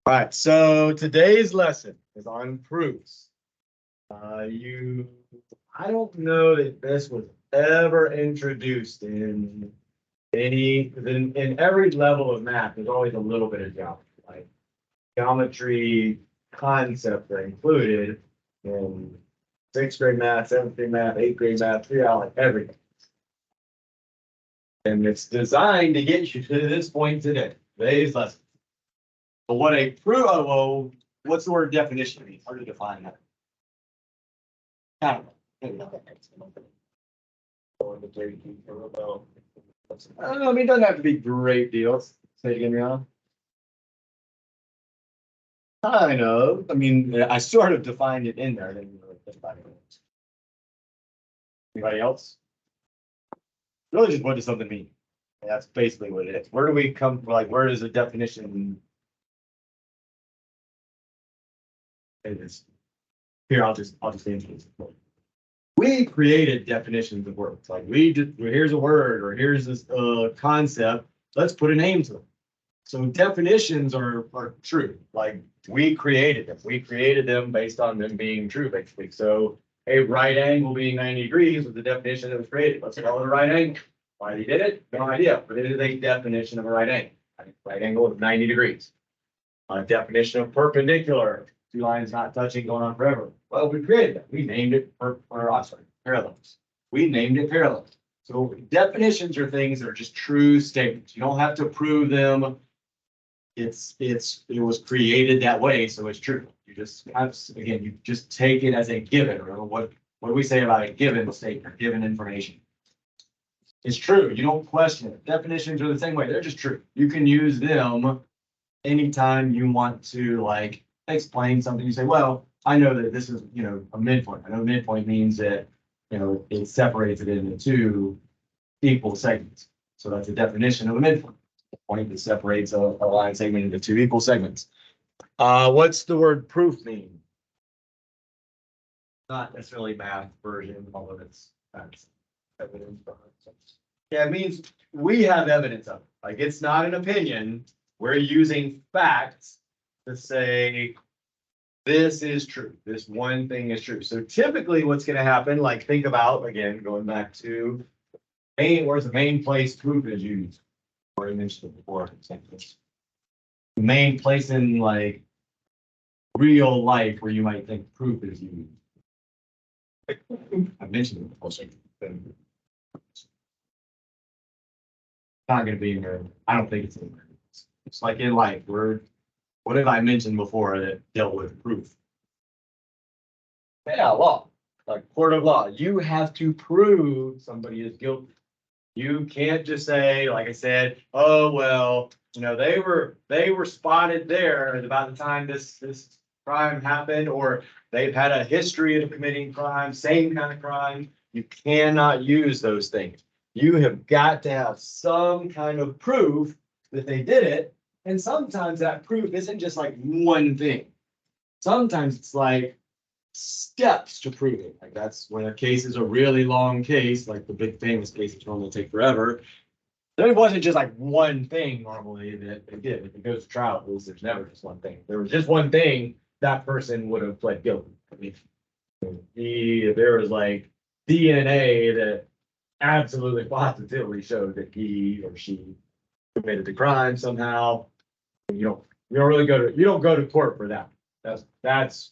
All right, so today's lesson is on proofs. I don't know that this was ever introduced in in every level of math, there's always a little bit of geometry, like geometry concepts are included in sixth grade math, seventh grade math, eighth grade math, throughout like everything. And it's designed to get you to this point today, today's lesson. But what a proof, well, what's the word definition mean? Hard to define that. Kind of. I don't know, I mean, it doesn't have to be great deals. Say it again, Rihanna. Kind of. I mean, I sort of defined it in there. I didn't really think about it. Anybody else? Really just what does something mean? That's basically what it is. Where do we come from? Like, where does the definition? It is. Here, I'll just answer this. We created definitions of words. Like we just, here's a word or here's this concept. Let's put a name to it. So definitions are true. Like we created them. We created them based on them being true, basically. So a right angle being 90 degrees was the definition that was created. Let's call it a right angle. Why they did it? No idea. But it is a definition of a right angle. Right angle of 90 degrees. A definition of perpendicular. Two lines not touching, going on forever. Well, we created that. We named it parallels. We named it parallels. So definitions are things that are just true statements. You don't have to prove them. It was created that way, so it's true. You just have, again, you just take it as a given. Or what do we say about a given statement, given information? It's true. You don't question it. Definitions are the same way. They're just true. You can use them anytime you want to like explain something. You say, well, I know that this is, a midpoint. I know midpoint means that, it separates it into two equal segments. So that's a definition of a midpoint. A point that separates a line segment into two equal segments. What's the word proof mean? Not necessarily math version, although that's evidence. Yeah, it means we have evidence of it. Like it's not an opinion. We're using facts to say this is true. This one thing is true. So typically what's going to happen, like think about, again, going back to where's the main place proof is used? Or I mentioned it before. The main place in like real life where you might think proof is used. I mentioned it before. Not going to be in there. I don't think it's in there. It's like in life, what have I mentioned before that dealt with proof? Yeah, law, like court of law. You have to prove somebody is guilty. You can't just say, like I said, oh well, they were spotted there at about the time this crime happened, or they've had a history of committing crime, same kind of crime. You cannot use those things. You have got to have some kind of proof that they did it. And sometimes that proof isn't just like one thing. Sometimes it's like steps to prove it. Like that's when a case is a really long case, like the big famous cases normally take forever. There wasn't just like one thing normally that they did. If it goes to trial, there's never just one thing. If there was just one thing, that person would have pled guilty. I mean, if there was like DNA that absolutely positively showed that he or she committed the crime somehow, you don't go to court for that. That's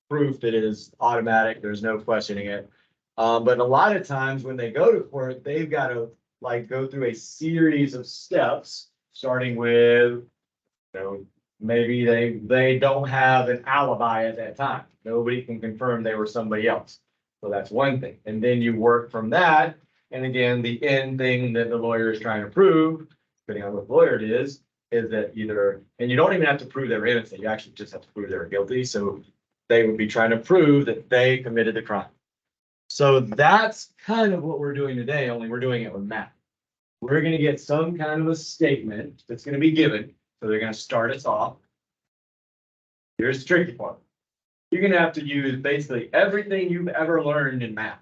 proof that it is automatic. There's no questioning it. But a lot of times when they go to court, they've got to like go through a series of steps, starting with, maybe they don't have an alibi at that time. Nobody can confirm they were somebody else. So that's one thing. And then you work from that. And again, the end thing that the lawyer is trying to prove, depending on what lawyer it is that either, and you don't even have to prove they're innocent. You actually just have to prove they're guilty. So they would be trying to prove that they committed the crime. So that's kind of what we're doing today, only we're doing it with math. We're going to get some kind of a statement that's going to be given. So they're going to start us off. Here's the tricky part. You're going to have to use basically everything you've ever learned in math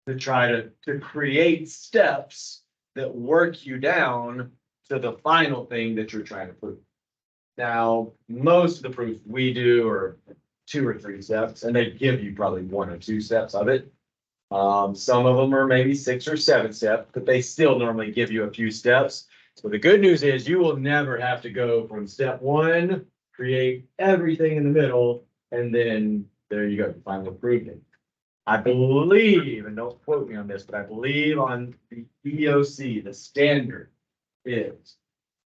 to try to create steps that work you down to the final thing that you're trying to prove. Now, most of the proofs we do are 2 or 3 steps, and they give you probably 1 or 2 steps of it. Some of them are maybe 6 or 7 steps, but they still normally give you a few steps. So the good news is you will never have to go from step 1, create everything in the middle, and then there you go, you finally proved it. I believe, and don't quote me on this, but I believe on the EOC, the standard is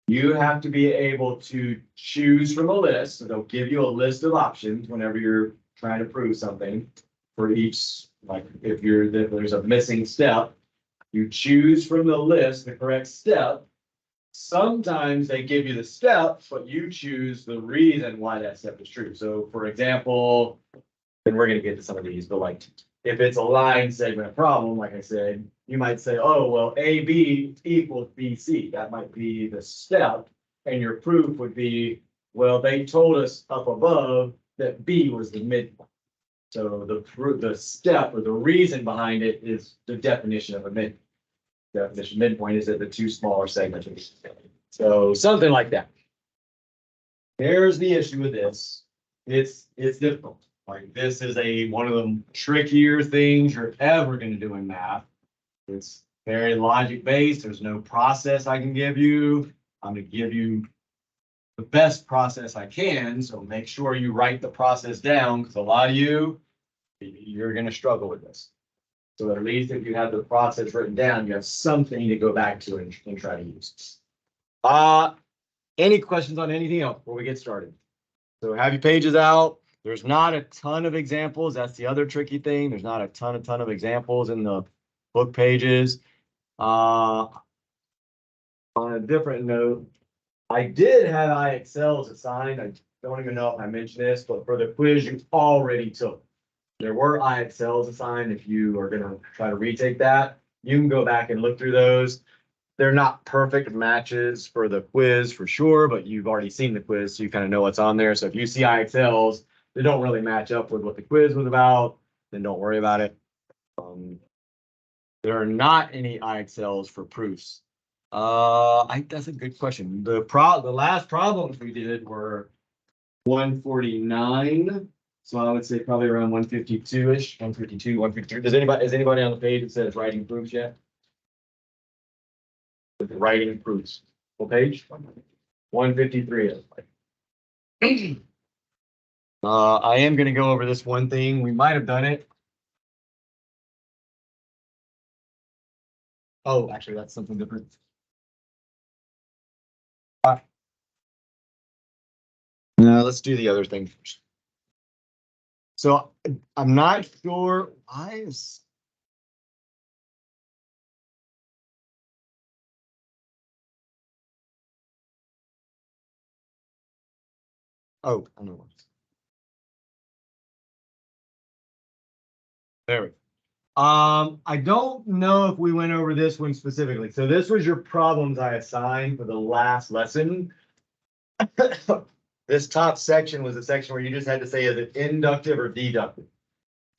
you have to be able to choose from a list. So they'll give you a list of options whenever you're trying to prove something for each, like if there's a missing step, you choose from the list the correct step. Sometimes they give you the step, but you choose the reason why that step is true. So for example, and we're gonna get to some of these, but like if it's a line segment problem, like I said, you might say, oh, well, AB equals BC. That might be the step. And your proof would be, well, they told us up above that B was the midpoint. So the step or the reason behind it is the definition of a midpoint. Definition midpoint is that the 2 smaller segments. So something like that. Here's the issue with this. It's difficult. Like this is one of the trickier things you're ever going to do in math. It's very logic based. There's no process I can give you. I'm going to give you the best process I can. So make sure you write the process down because a lot of you're going to struggle with this. So at least if you have the process written down, you have something to go back to and try to use. Any questions on anything else before we get started? So have your pages out. There's not a ton of examples. That's the other tricky thing. There's not a ton of examples in the book pages. On a different note, I did have IXLs assigned. I don't even know if I mentioned this, but for the quiz you already took, there were IXLs assigned. If you are going to try to retake that, you can go back and look through those. They're not perfect matches for the quiz for sure, but you've already seen the quiz, so you kind of know what's on there. So if you see IXLs, they don't really match up with what the quiz was about, then don't worry about it. There are not any IXLs for proofs. That's a good question. The last problems we did were 149. So I would say probably around 152-ish, 152, 153. Is anybody on the page that says writing proofs yet? Writing proofs. What page? 153. I am going to go over this one thing. We might have done it. Oh, actually, that's something different. No, let's do the other thing first. So I'm not sure why is. Oh, I know. There we go. I don't know if we went over this one specifically. So this was your problems I assigned for the last lesson. This top section was a section where you just had to say, is it inductive or deductive?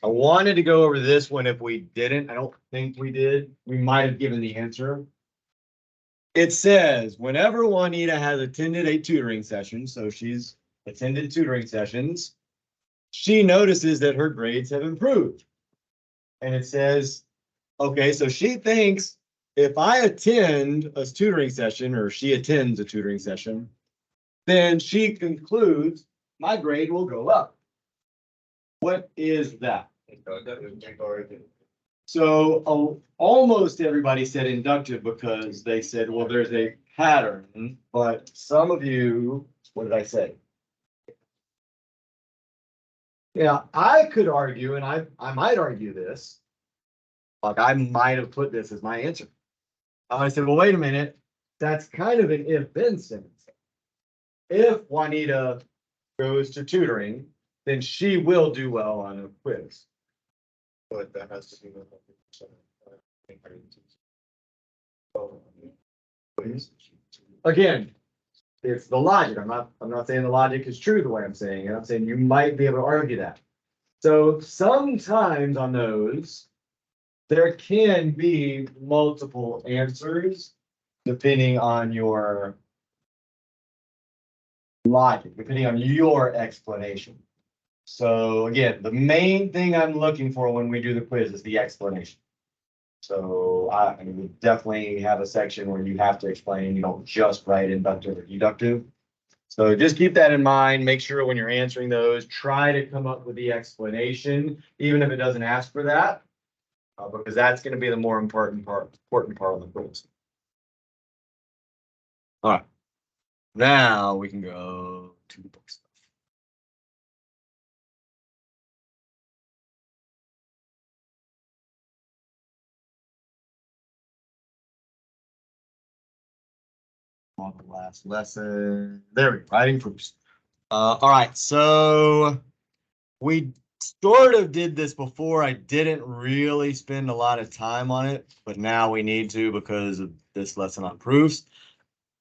I wanted to go over this one if we didn't. I don't think we did. We might have given the answer. It says, whenever Juanita has attended a tutoring session, so she's attended tutoring sessions, she notices that her grades have improved. And it says, okay, so she thinks if I attend a tutoring session or she attends a tutoring session, then she concludes my grade will go up. What is that? So almost everybody said inductive because they said, well, there's a pattern, but some of you, what did I say? Yeah, I could argue, and I might argue this, like I might have put this as my answer. I said, well, wait a minute, that's kind of an if-then sentence. If Juanita goes to tutoring, then she will do well on a quiz. But that has to be with again, it's the logic. I'm not saying the logic is true the way I'm saying it. I'm saying you might be able to argue that. So sometimes on those, there can be multiple answers depending on your logic, depending on your explanation. So again, the main thing I'm looking for when we do the quiz is the explanation. So I would definitely have a section where you have to explain, you don't just write inductive or deductive. So just keep that in mind. Make sure when you're answering those, try to come up with the explanation, even if it doesn't ask for that, because that's going to be the more important part of the quiz. All right, now we can go to the book stuff. On the last lesson, there we go, writing proofs. All right, so we sort of did this before. I didn't really spend a lot of time on it, but now we need to because of this lesson on proofs.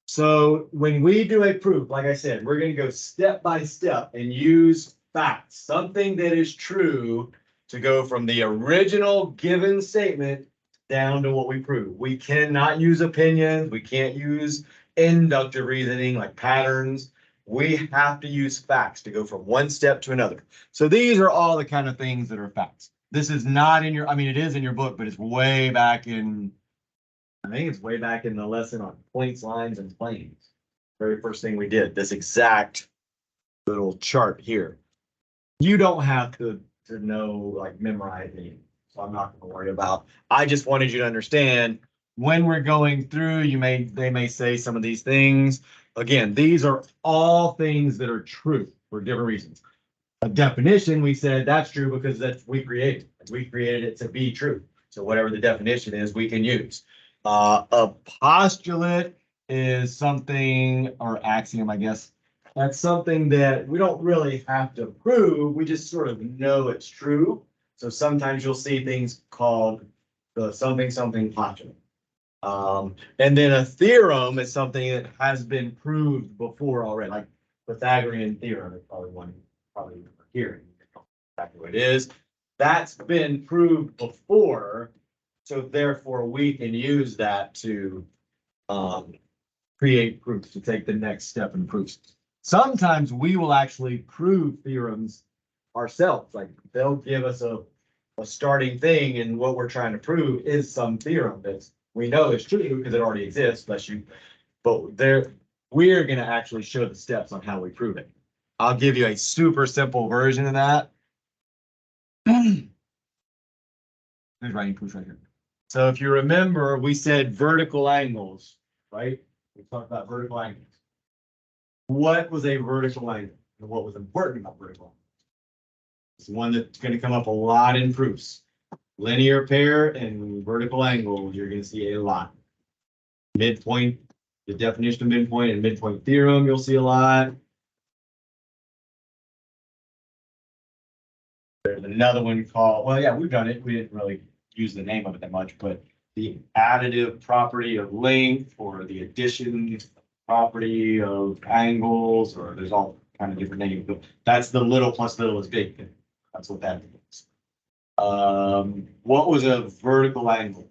So when we do a proof, like I said, we're going to go step by step and use facts, something that is true, to go from the original given statement down to what we prove. We cannot use opinions. We can't use inductive reasoning like patterns. We have to use facts to go from one step to another. So these are all the kind of things that are facts. This is not in your, I mean, it is in your book, but it's way back in, I think it's way back in the lesson on points, lines, and planes. Very first thing we did, this exact little chart here. You don't have to know, like, memorize it, so I'm not going to worry about. I just wanted you to understand when we're going through, they may say some of these things. Again, these are all things that are true for different reasons. A definition, we said that's true because we created it to be true. So whatever the definition is, we can use. A postulate is something, or axiom, I guess. That's something that we don't really have to prove. We just sort of know it's true. So sometimes you'll see things called the something postulate. And then a theorem is something that has been proved before already, like Pythagorean theorem is probably one probably hearing exactly what it is. That's been proved before, so therefore we can use that to create proofs, to take the next step in proofs. Sometimes we will actually prove theorems ourselves, like they'll give us a starting thing, and what we're trying to prove is some theorem that's we know is true because it already exists, but we're going to actually show the steps on how we prove it. I'll give you a super simple version of that. There's writing proof right here. So if you remember, we said vertical angles, right? We talked about vertical angles. What was a vertical angle? And what was important about vertical angles? It's one that's going to come up a lot in proofs. Linear pair and vertical angle, you're going to see a lot. Midpoint, the definition of midpoint and midpoint theorem, you'll see a lot. There's another one called, well, yeah, we've done it. We didn't really use the name of it that much, but the additive property of length, or the addition property of angles, or there's all kind of different names, but that's the little plus little is big. That's what that means. What was a vertical angle?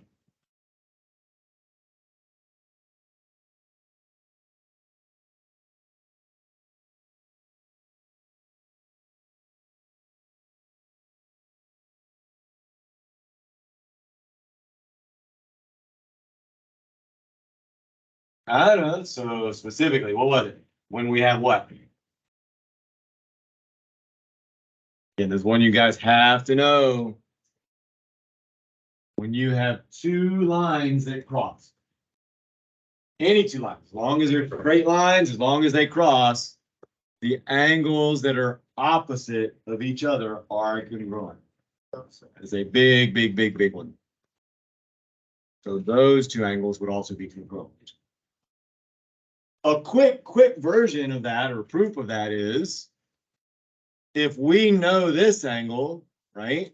I don't know. So specifically, what was it? When we have what? Yeah, there's one you guys have to know. When you have two lines that cross. Any two lines, as long as they're straight lines, as long as they cross, the angles that are opposite of each other are congruent. It's a big one. So those two angles would also be congruent. A quick version of that, or proof of that, is if we know this angle, right?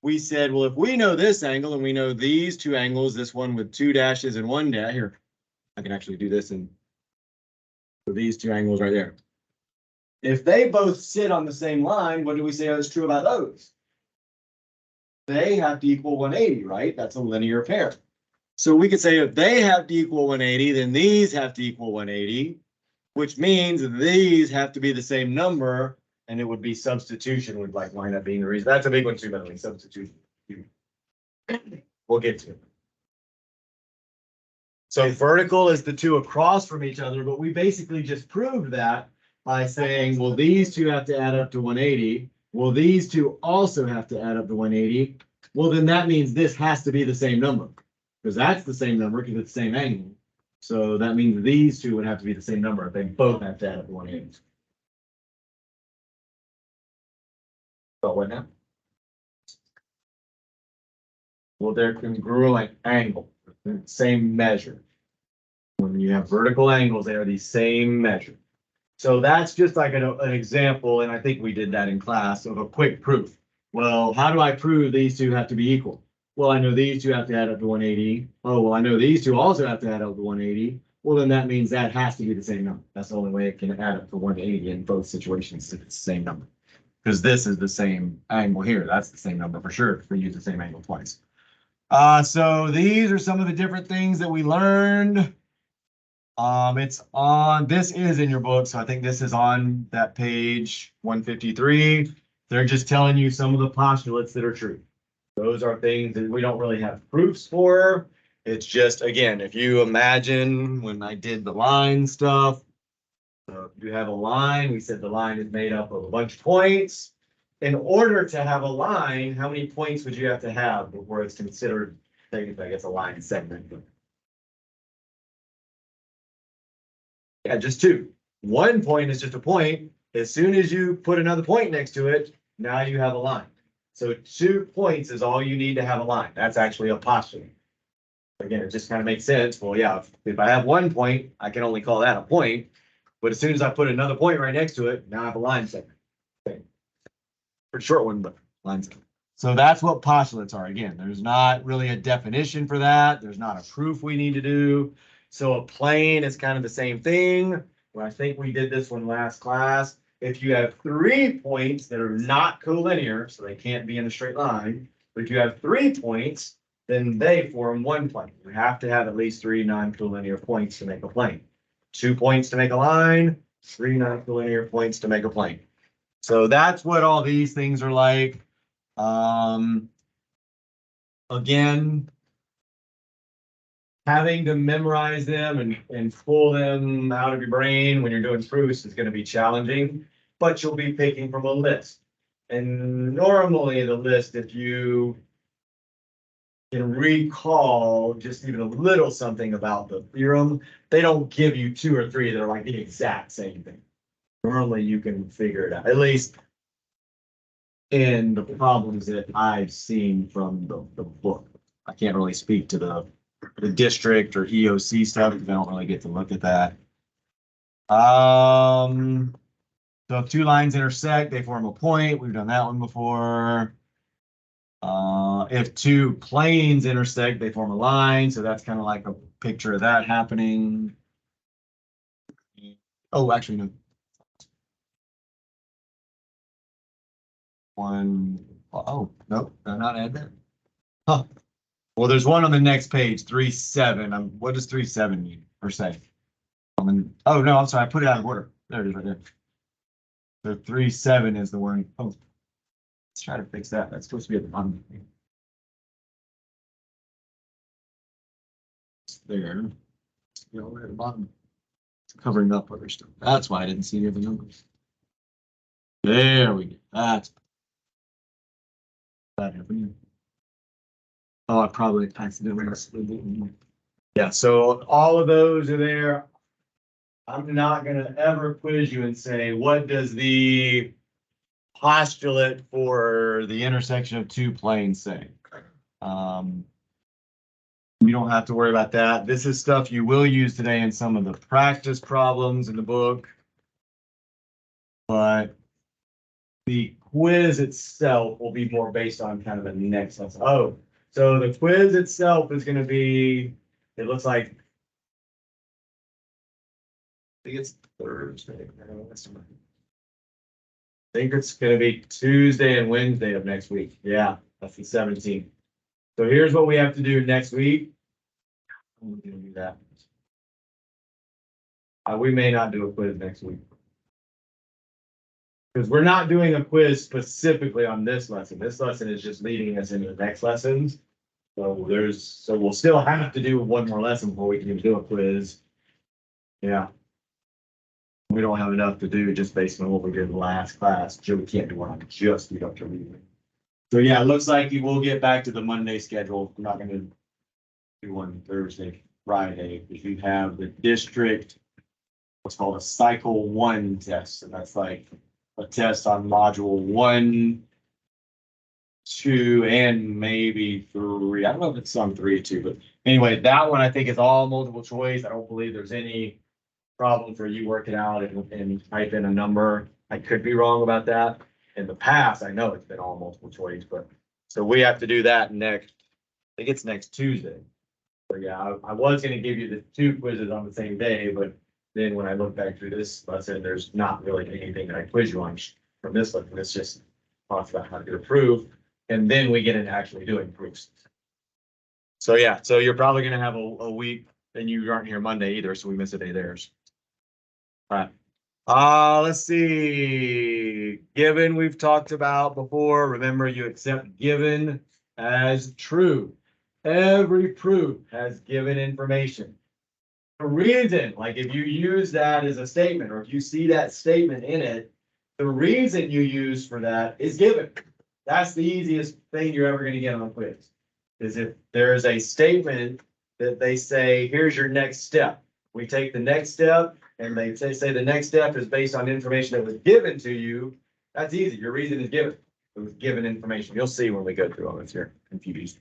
We said, well, if we know this angle and we know these two angles, this one with two dashes and one dash, here, I can actually do this, and for these two angles right there. If they both sit on the same line, what do we say is true about those? They have to equal 180, right? That's a linear pair. So we could say if they have to equal 180, then these have to equal 180. which means these have to be the same number, and it would be substitution would like wind up being the reason. That's a big one too, by the way, substitution. We'll get to it. So vertical is the two across from each other, but we basically just proved that by saying, well, these two have to add up to 180. Well, these two also have to add up to 180. Well, then that means this has to be the same number, because that's the same number because it's the same angle. So that means these two would have to be the same number if they both have to add up to 180. But what now? Well, they're congruent angle, same measure. When you have vertical angles, they are the same measure. So that's just like an example, and I think we did that in class, of a quick proof. Well, how do I prove these two have to be equal? Well, I know these two have to add up to 180. Oh, well, I know these two also have to add up to 180. Well, then that means that has to be the same number. That's the only way it can add up to 180 in both situations if it's the same number. Because this is the same angle here. That's the same number for sure if we use the same angle twice. So these are some of the different things that we learned. It's on, this is in your book, so I think this is on that page 153. They're just telling you some of the postulates that are true. Those are things that we don't really have proofs for. It's just, again, if you imagine when I did the line stuff, so if you have a line, we said the line is made up of a bunch of points. In order to have a line, how many points would you have to have before it's considered, I guess, a line segment? Yeah, just two. 1 point is just a point. As soon as you put another point next to it, now you have a line. So 2 points is all you need to have a line. That's actually a postulate. Again, it just kind of makes sense. Well, yeah, if I have 1 point, I can only call that a point. But as soon as I put another point right next to it, now I have a line segment. Okay. Pretty short one, but line segment. So that's what postulates are. Again, there's not really a definition for that. There's not a proof we need to do. So a plane is kind of the same thing. Well, I think we did this one last class. If you have 3 points that are not collinear, so they can't be in a straight line, but if you have 3 points, then they form one plane. You have to have at least 3 non-collinear points to make a plane. 2 points to make a line, 3 non-collinear points to make a plane. So that's what all these things are like. Again, having to memorize them and pull them out of your brain when you're doing proofs is going to be challenging, but you'll be picking from a list. And normally the list, if you can recall just even a little something about the theorem, they don't give you 2 or 3 that are like the exact same thing. Normally you can figure it out, at least in the problems that I've seen from the book. I can't really speak to the district or EOC stuff because I don't really get to look at that. So if 2 lines intersect, they form a point. We've done that one before. If 2 planes intersect, they form a line. So that's kind of like a picture of that happening. Oh, actually, no. One, oh, nope, did I not add that? Huh. Well, there's one on the next page, 3.7. What does 3.7 mean per se? Oh, no, I'm sorry, I put it out of order. There it is right there. So 3.7 is the one. Oh, let's try to fix that. That's supposed to be at the bottom. There. You know, at the bottom. It's covering up other stuff. That's why I didn't see any of the numbers. There we go. That's that happening. Oh, I probably accidentally slid it. Yeah, so all of those are there. I'm not going to ever quiz you and say, what does the postulate for the intersection of 2 planes say? You don't have to worry about that. This is stuff you will use today in some of the practice problems in the book. But the quiz itself will be more based on kind of the next lesson. Oh, so the quiz itself is going to be, it looks like, I think it's Thursday. I think it's going to be Tuesday and Wednesday of next week. Yeah, that's the 17th. So here's what we have to do next week. I'm going to do that. We may not do a quiz next week. Because we're not doing a quiz specifically on this lesson. This lesson is just leading us into the next lessons. So we'll still have to do one more lesson before we can do a quiz. Yeah. We don't have enough to do just based on what we did in the last class. So we can't do one on just introductory reading. So yeah, it looks like we'll get back to the Monday schedule. We're not going to do one Thursday, Friday, because you have the district, what's called a cycle 1 test. And that's like a test on module 1, 2, and maybe 3. I don't know if it's on 3 too, but anyway, that one I think is all multiple choice. I don't believe there's any problem for you working out and type in a number. I could be wrong about that. In the past, I know it's been all multiple choice, but so we have to do that next. I think it's next Tuesday. So yeah, I was going to give you the 2 quizzes on the same day, but then when I look back through this lesson, there's not really anything that I quiz you on from this lesson. It's just talks about how to do a proof, and then we get into actually doing proofs. So yeah, so you're probably going to have a week, and you aren't here Monday either, so we miss a day theirs. All right. Let's see. Given we've talked about before. Remember, you accept given as true. Every proof has given information. The reason, like if you use that as a statement, or if you see that statement in it, the reason you use for that is given. That's the easiest thing you're ever going to get on a quiz. Is if there's a statement that they say, here's your next step. We take the next step, and they say the next step is based on information that was given to you. That's easy. Your reason is given. It was given information. You'll see when we go through all this here. Confused.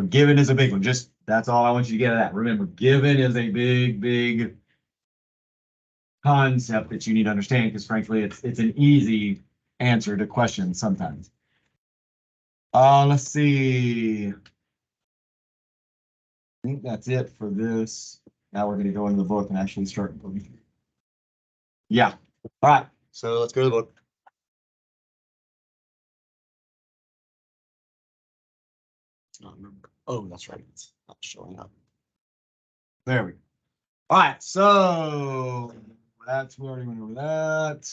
Given is a big one. Just that's all I want you to get at that. Remember, given is a big concept that you need to understand, because frankly, it's an easy answer to questions sometimes. Let's see. I think that's it for this. Now we're going to go into the book and actually start. Yeah. All right. So let's go to the book. Oh, that's right. It's not showing up. There we go. All right. So we already went over that.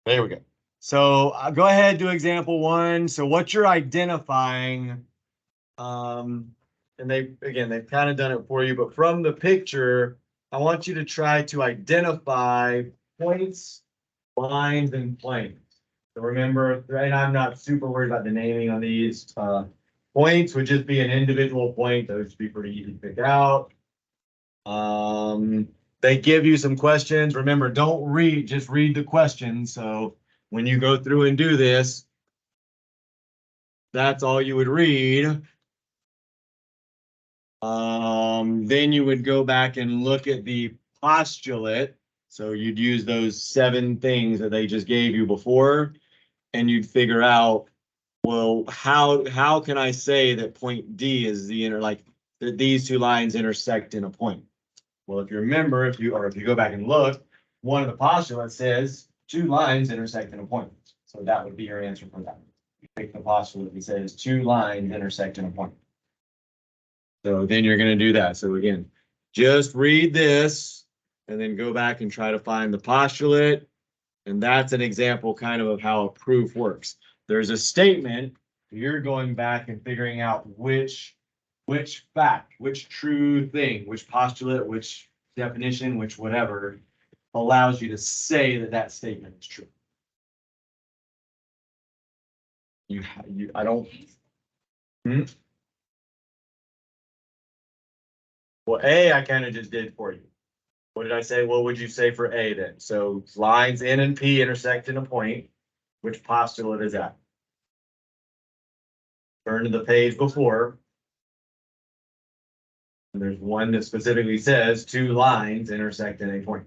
There we go. So go ahead, do example 1. So what you're identifying, and they've kind of done it for you, but from the picture, I want you to try to identify points, lines, and planes. So remember, and I'm not super worried about the naming on these. Points would just be an individual point. Those would be pretty easy to pick out. They give you some questions. Remember, don't read, just read the questions. So when you go through and do this, that's all you would read. Then you would go back and look at the postulate. So you'd use those 7 things that they just gave you before, and you'd figure out, well, how can I say that point D is the that these 2 lines intersect in a point? Well, if you remember, if you go back and look, one of the postulates says 2 lines intersect in a point. So that would be your answer for that. You take the postulate and says 2 lines intersect in a point. So then you're going to do that. So again, just read this and then go back and try to find the postulate. And that's an example kind of how a proof works. There's a statement. You're going back and figuring out which fact, which true thing, which postulate, which definition, which whatever allows you to say that that statement is true. I don't. Well, A, I kind of just did for you. What did I say? What would you say for A then? So lines N and P intersect in a point. Which postulate is that? Turn to the page before. And there's one that specifically says 2 lines intersect in a point.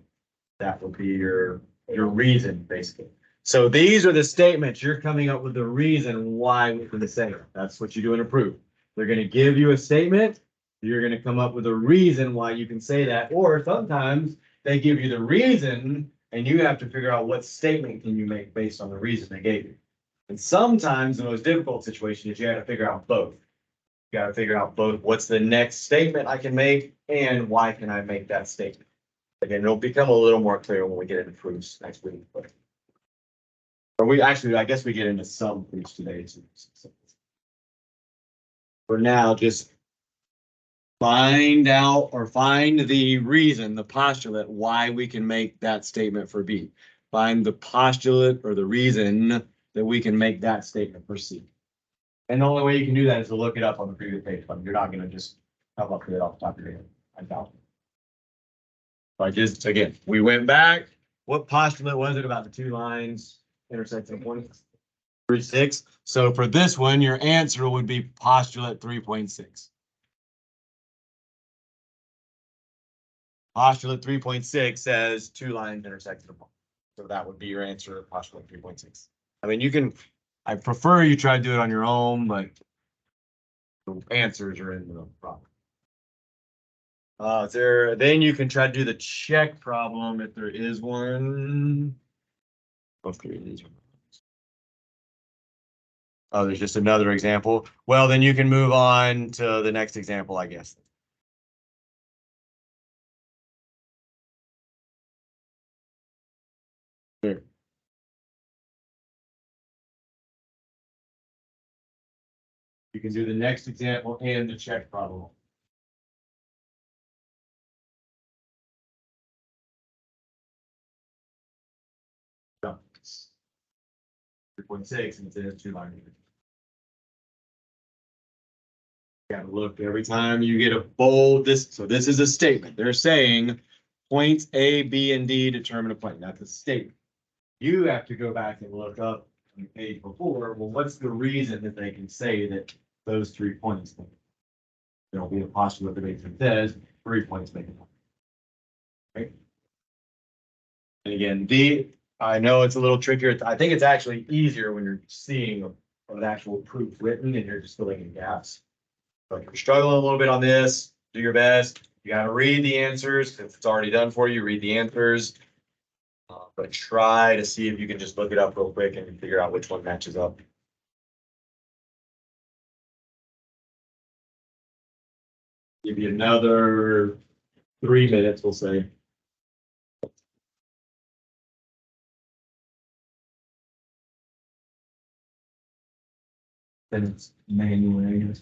That would be your reason, basically. So these are the statements. You're coming up with the reason why we're going to say it. That's what you do in a proof. They're going to give you a statement. You're going to come up with a reason why you can say that. Or sometimes they give you the reason and you have to figure out what statement can you make based on the reason they gave you. And sometimes the most difficult situation is you have to figure out both. Got to figure out both what's the next statement I can make and why can I make that statement. Again, it'll become a little more clear when we get into proofs next week. But or we actually, I guess we get into some proofs today too. For now, just find out or find the reason, the postulate, why we can make that statement for B. Find the postulate or the reason that we can make that statement for C. And the only way you can do that is to look it up on the previous page, but you're not gonna just come up with it off the top of your head. I doubt it. But just, again, we went back. What postulate was it about the two lines intersecting points? 3.6. So for this one, your answer would be postulate 3.6. Postulate 3.6 says two lines intersecting a point. So that would be your answer, postulate 3.6. I mean, you can, I prefer you try to do it on your own, but the answers are in the problem. Then you can try to do the check problem if there is one. Okay, these are. Oh, there's just another example. Well, then you can move on to the next example, I guess. Here. You can do the next example and the check problem. No. 3.6 and it's two lines. You gotta look every time you get a bold this. So this is a statement. They're saying points A, B, and D determine a point. That's a statement. You have to go back and look up on the page before. Well, what's the reason that they can say that those 3 points? There'll be a postulate that says 3 points make a point. Right? And again, I know it's a little trickier. I think it's actually easier when you're seeing an actual proof written and you're just filling in gaps. But if you're struggling a little bit on this, do your best. You got to read the answers. If it's already done for you, read the answers. But try to see if you can just look it up real quick and figure out which one matches up. Give you another 3 minutes, we'll say. Then it's manual, I guess.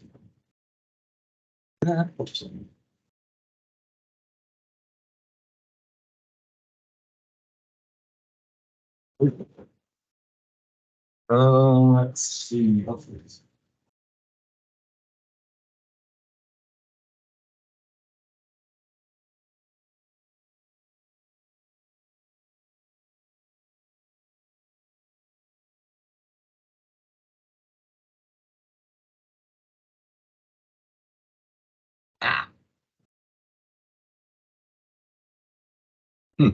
Let's see. Hmm.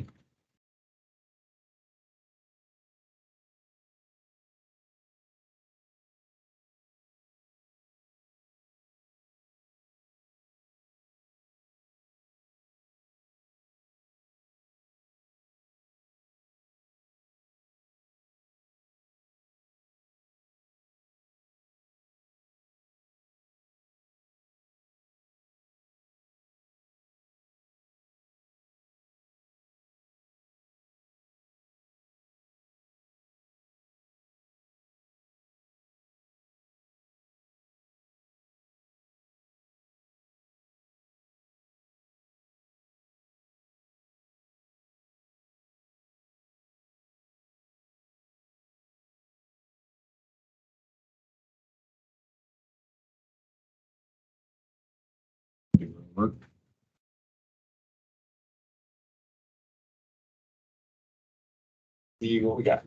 See what we got.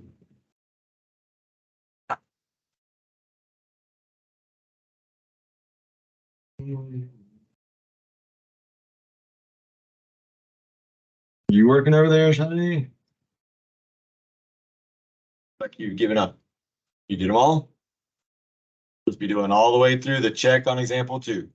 You working over there, Shani? Like you've given up. You did them all? Supposed to be doing all the way through the check on example 2.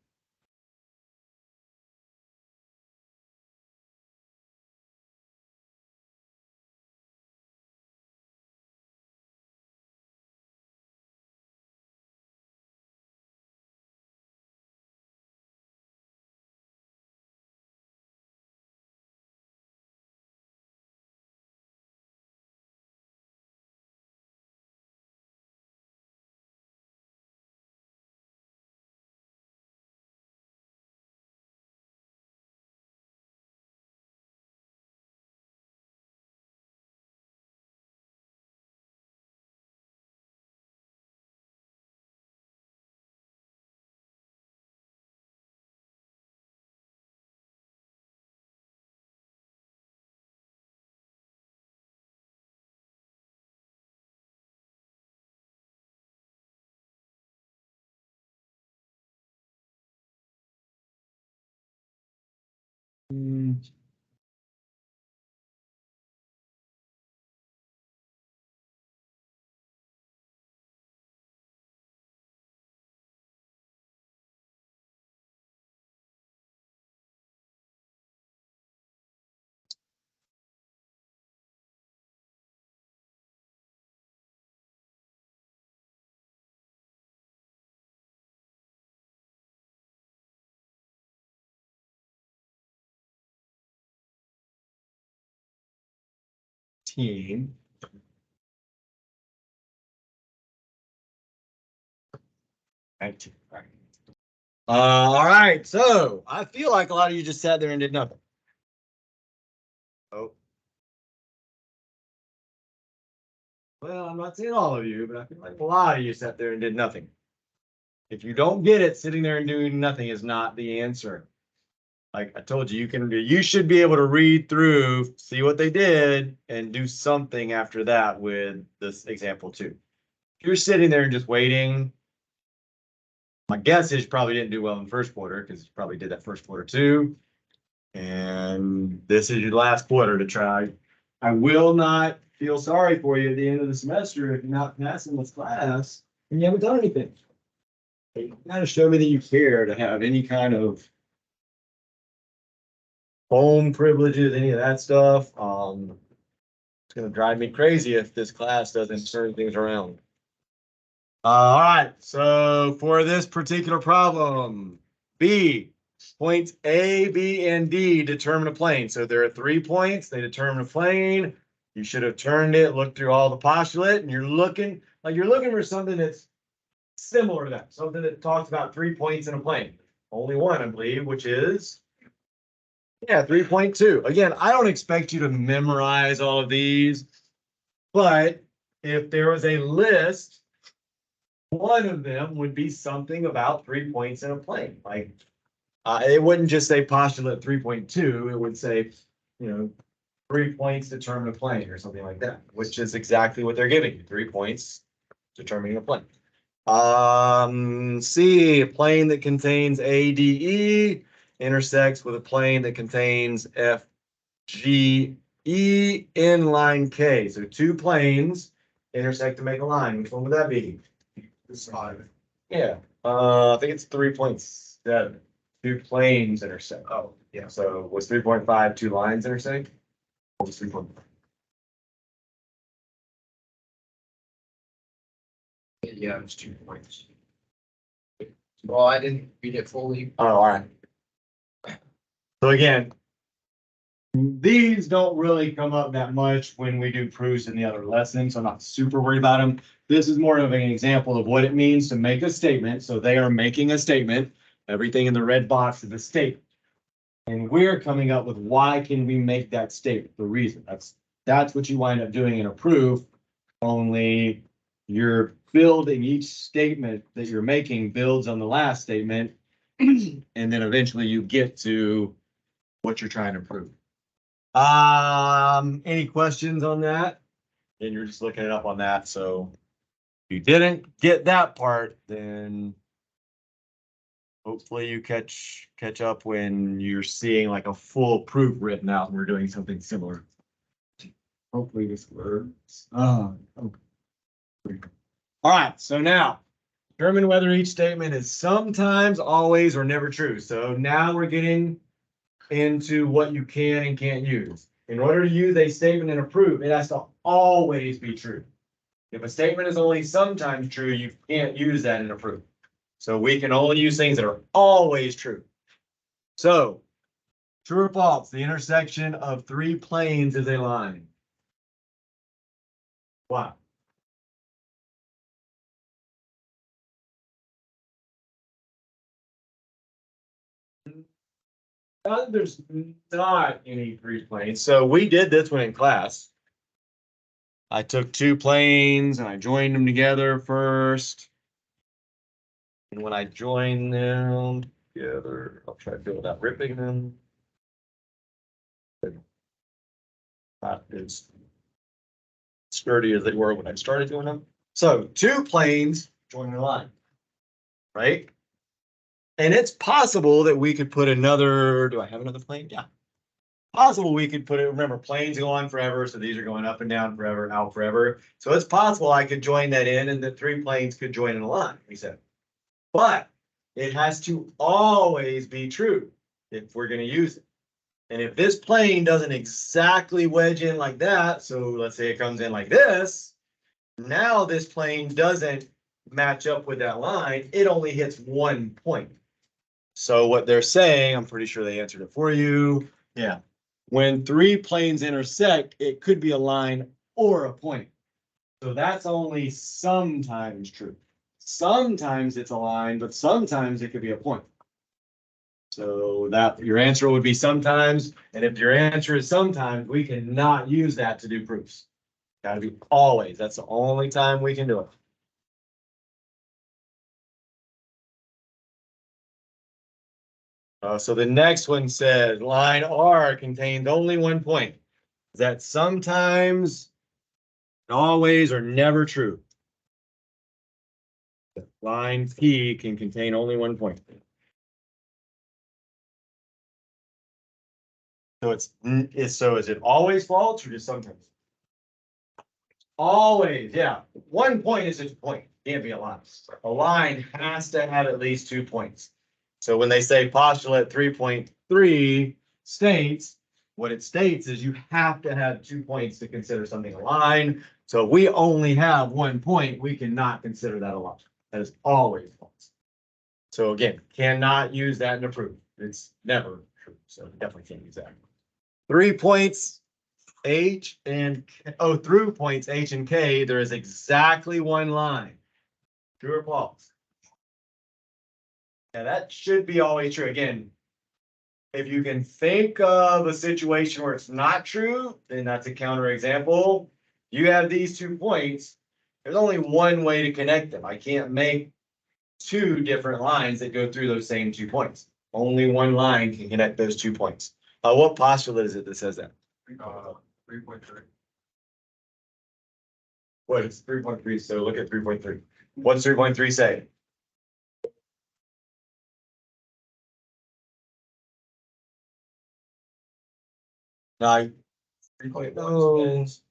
19. Right. All right, so I feel like a lot of you just sat there and did nothing. Oh. Well, I'm not saying all of you, but I feel like a lot of you sat there and did nothing. If you don't get it, sitting there and doing nothing is not the answer. Like I told you, you should be able to read through, see what they did, and do something after that with this example too. If you're sitting there and just waiting, my guess is you probably didn't do well in the first quarter because you probably did that first quarter too. And this is your last quarter to try. I will not feel sorry for you at the end of the semester if you're not passing this class and you haven't done anything. You gotta show me that you care to have any kind of home privileges, any of that stuff. It's gonna drive me crazy if this class doesn't turn things around. All right, so for this particular problem, B, points A, B, and D determine a plane. So there are 3 points, they determine a plane. You should have turned it, looked through all the postulate, and you're looking for something that's similar to that, something that talks about 3 points in a plane. Only one, I believe, which is, yeah, 3.2. Again, I don't expect you to memorize all of these, but if there was a list, one of them would be something about 3 points in a plane. Like it wouldn't just say postulate 3.2, it would say, 3 points determine a plane or something like that, which is exactly what they're giving you, 3 points determining a plane. C, a plane that contains ADE intersects with a plane that contains FGE in line K. So 2 planes intersect to make a line. Which one would that be? This 5. Yeah, I think it's 3.7. 2 planes intersect. Oh, yeah. So was 3.5 2 lines intersect? What was 3.5? Yeah, it's 2 points. Well, I didn't read it fully. Oh, all right. So again, these don't really come up that much when we do proofs in the other lessons, so I'm not super worried about them. This is more of an example of what it means to make a statement. So they are making a statement. Everything in the red box is a statement. And we're coming up with why can we make that statement, the reason. That's what you wind up doing in a proof, only you're building each statement that you're making builds on the last statement, and then eventually you get to what you're trying to prove. Any questions on that? And you're just looking it up on that. So if you didn't get that part, then hopefully you catch up when you're seeing like a full proof written out and we're doing something similar. Hopefully this works. Okay. All right, so now determine whether each statement is sometimes, always, or never true. So now we're getting into what you can and can't use. In order to use a statement in a proof, it has to always be true. If a statement is only sometimes true, you can't use that in a proof. So we can only use things that are always true. So, true or false, the intersection of 3 planes is a line. Why? There's not any 3 planes. So we did this one in class. I took 2 planes and I joined them together first. And when I join them together, I'll try to do it without ripping them. Not as sturdy as they were when I started doing them. So 2 planes joining a line, right? And it's possible that we could put another, do I have another plane? Yeah. Possible we could put it, remember, planes go on forever, so these are going up and down forever, out forever. So it's possible I could join that in and the 3 planes could join in a line, we said. But it has to always be true if we're going to use it. And if this plane doesn't exactly wedge in like that, so let's say it comes in like this, now this plane doesn't match up with that line, it only hits 1 point. So what they're saying, I'm pretty sure they answered it for you. Yeah. When 3 planes intersect, it could be a line or a point. So that's only sometimes true. Sometimes it's a line, but sometimes it could be a point. So that your answer would be sometimes, and if your answer is sometimes, we cannot use that to do proofs. Gotta be always. That's the only time we can do it. So the next one says line R contains only one point. Is that sometimes, always, or never true? Line P can contain only one point. So is it always false or just sometimes? Always, yeah. One point is just a point. Can't be a line. A line has to have at least 2 points. So when they say postulate 3.3 states, what it states is you have to have 2 points to consider something a line. So if we only have 1 point, we cannot consider that a line. That is always false. So again, cannot use that in a proof. It's never true. So definitely can't use that. 3 points H and through points H and K, there is exactly one line. True or false? Yeah, that should be always true. Again, if you can think of a situation where it's not true, then that's a counterexample. You have these 2 points. There's only one way to connect them. I can't make 2 different lines that go through those same 2 points. Only one line can connect those 2 points. What postulate is it that says that? 3.3. What, it's 3.3, so look at 3.3. What's 3.3 say? I 3.1 says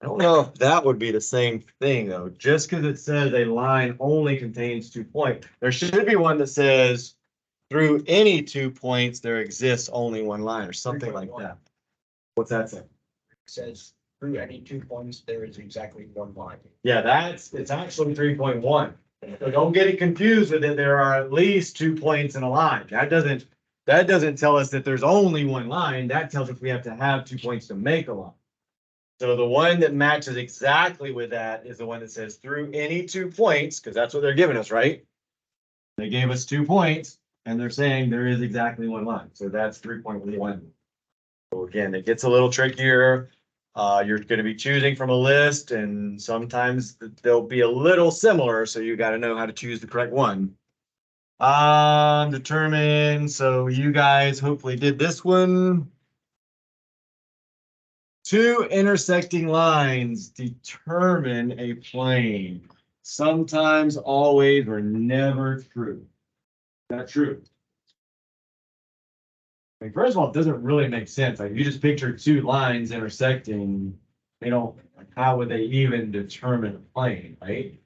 don't know if that would be the same thing, though. Just because it says a line only contains 2 points, there should be one that says through any 2 points, there exists only one line or something like 3.1. that. What's that say? says through any 2 points, there is exactly one line. Yeah, it's actually 3.1. So don't get it confused with it. There are at least 2 points in a line. That doesn't tell us that there's only one line. That tells us we have to have 2 points to make a line. So the one that matches exactly with that is the one that says through any 2 points, because that's what they're giving us, right? They gave us 2 points and they're saying there is exactly one line. So that's 3.1. So again, it gets a little trickier. You're going to be choosing from a list and sometimes they'll be a little similar. So you got to know how to choose the correct one. Determine. So you guys hopefully did this one. 2 intersecting lines determine a plane. Sometimes, always, or never true. Not true. I mean, first of all, it doesn't really make sense. Like, if you just picture 2 lines intersecting, they don't, like, how would they even determine a plane, right?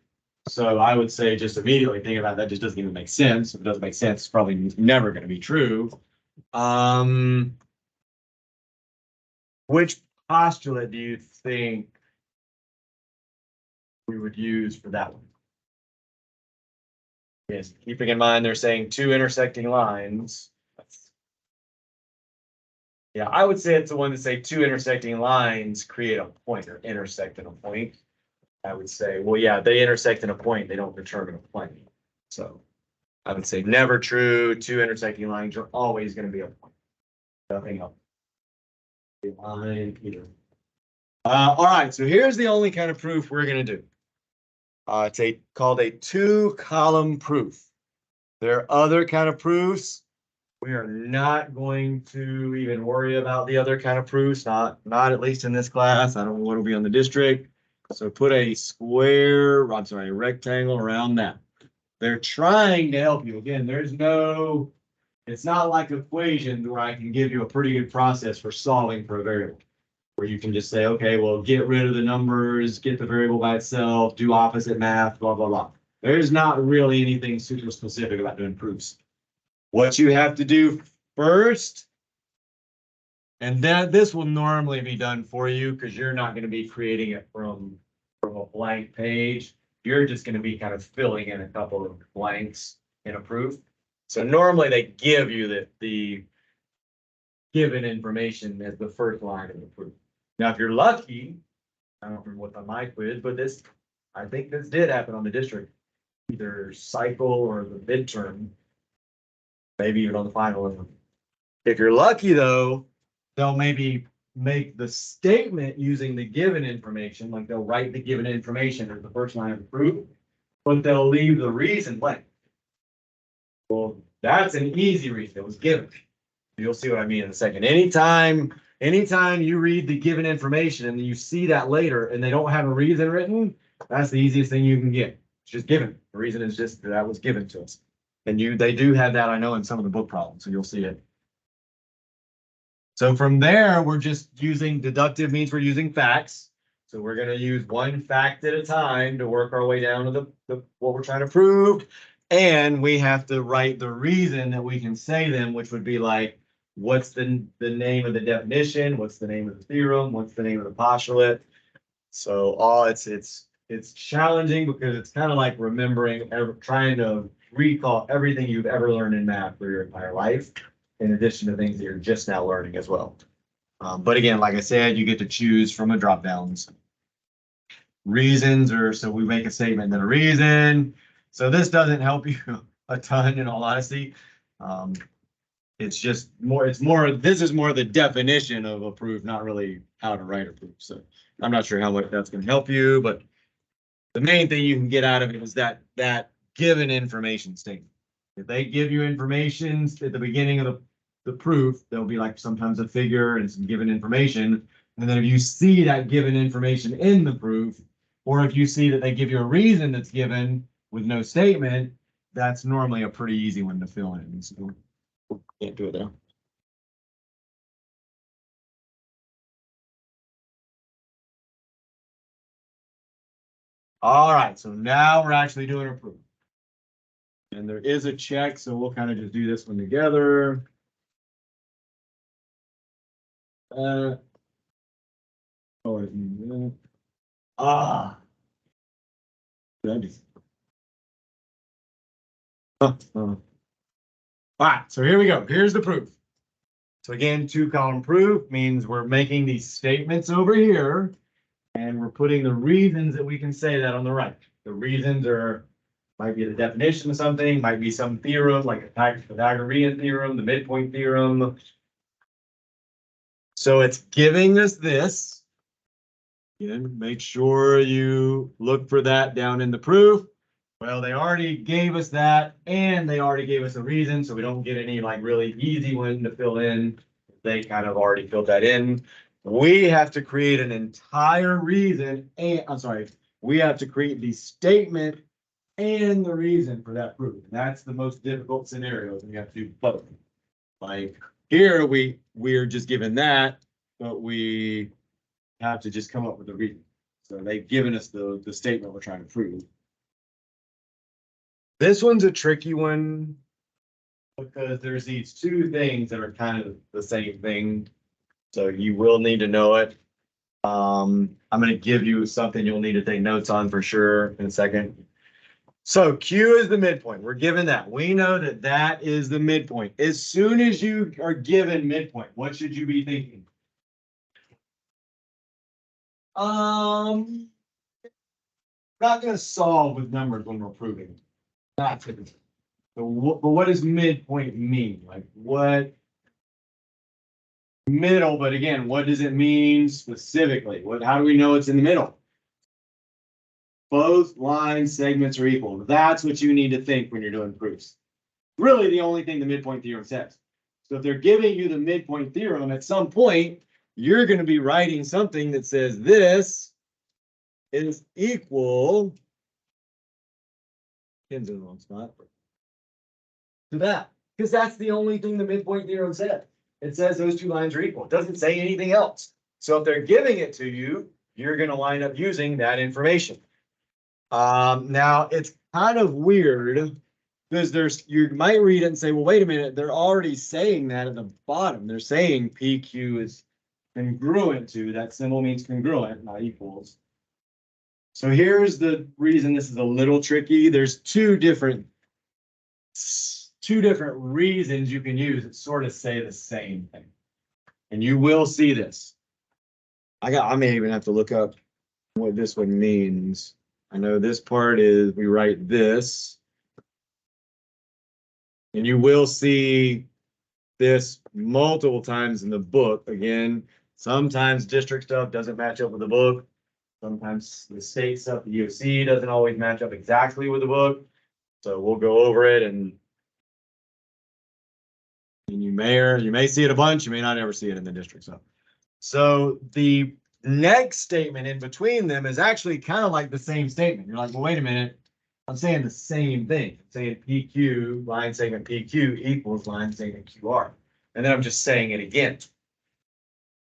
So I would say just immediately think about that just doesn't even make sense. If it doesn't make sense, it's probably never going to be true. Which postulate do you think we would use for that one? Yes, keeping in mind they're saying 2 intersecting lines. Yeah, I would say it's the one that say 2 intersecting lines create a point or intersect in a point. I would say, well, yeah, they intersect in a point, they don't determine a plane. So I would say never true. 2 intersecting lines are always going to be a point. Nothing else. Line either. All right, so here's the only kind of proof we're going to do. It's called a 2-column proof. There are other kind of proofs. We are not going to even worry about the other kind of proofs, not at least in this class. I don't know what will be on the district. So put a a rectangle around that. They're trying to help you. Again, it's not like equations where I can give you a pretty good process for solving for a variable. Where you can just say, okay, well, get rid of the numbers, get the variable by itself, do opposite math, blah, blah, blah. There's not really anything super specific about doing proofs. What you have to do first, and then this will normally be done for you because you're not going to be creating it from a blank page. You're just going to be kind of filling in a couple of blanks in a proof. So normally they give you the given information as the first line of the proof. Now, if you're lucky, I don't remember what the my quiz, but this, I think this did happen on the district. Either cycle or the midterm. Maybe even on the final. If you're lucky though, they'll maybe make the statement using the given information, like they'll write the given information as the first line of proof, but they'll leave the reason blank. Well, that's an easy reason. It was given. You'll see what I mean in a second. Anytime you read the given information and you see that later and they don't have a reason written, that's the easiest thing you can get. It's just given. The reason is just that was given to us. And they do have that, I know, in some of the book problems, so you'll see it. So from there, we're just using deductive means we're using facts. So we're going to use one fact at a time to work our way down to the what we're trying to prove. And we have to write the reason that we can say them, which would be like, what's the name of the definition? What's the name of the theorem? What's the name of the postulate? So it's challenging because it's kind of like remembering, trying to recall everything you've ever learned in math for your entire life, in addition to things that you're just now learning as well. But again, like I said, you get to choose from a drop downs. Reasons are, so we make a statement and a reason. So this doesn't help you a ton, in all honesty. It's just more, this is more the definition of a proof, not really how to write a proof. So I'm not sure how much that's going to help you, but the main thing you can get out of it is that given information statement. If they give you information at the beginning of the proof, there'll be like sometimes a figure and some given information. And then if you see that given information in the proof, or if you see that they give you a reason that's given with no statement, that's normally a pretty easy one to fill in. So can't do it there. All right, so now we're actually doing a proof. And there is a check, so we'll kind of just do this one together. All right, so here we go. Here's the proof. So again, 2-column proof means we're making these statements over here, and we're putting the reasons that we can say that on the right. The reasons might be the definition of something, might be some theorem like a Pythagorean theorem, the midpoint theorem. So it's giving us this. Again, make sure you look for that down in the proof. Well, they already gave us that, and they already gave us a reason, so we don't get any like really easy one to fill in. They kind of already filled that in. We have to create an entire reason, and we have to create the statement and the reason for that proof. And that's the most difficult scenario. We have to do both. Like here, we're just given that, but we have to just come up with a reason. So they've given us the statement we're trying to prove. This one's a tricky one because there's these two things that are kind of the same thing. So you will need to know it. I'm going to give you something you'll need to take notes on for sure in a second. So Q is the midpoint. We're given that. We know that that is the midpoint. As soon as you are given midpoint, what should you be thinking? Not going to solve with numbers when we're proving. Not typically. So but what does midpoint mean? Like what? Middle, but again, what does it mean specifically? How do we know it's in the middle? Both line segments are equal. That's what you need to think when you're doing proofs. Really the only thing the midpoint theorem says. So if they're giving you the midpoint theorem, at some point, you're going to be writing something that says this is equal, pins in the wrong spot, to that. Because that's the only thing the midpoint theorem said. It says those two lines are equal. It doesn't say anything else. So if they're giving it to you, you're going to line up using that information. Now it's kind of weird because you might read it and say, well, wait a minute, they're already saying that at the bottom. They're saying PQ is congruent to, that symbol means congruent, not equals. So here's the reason this is a little tricky. There's two different reasons you can use that sort of say the same thing. And you will see this. I may even have to look up what this one means. I know this part is we write this. And you will see this multiple times in the book. Again, sometimes district stuff doesn't match up with the book. Sometimes the state stuff, the UC doesn't always match up exactly with the book. So we'll go over it and you may see it a bunch, you may not ever see it in the district stuff. So the next statement in between them is actually kind of like the same statement. You're like, well, wait a minute. I'm saying the same thing. I'm saying PQ, line segment PQ equals line segment QR. And then I'm just saying it again.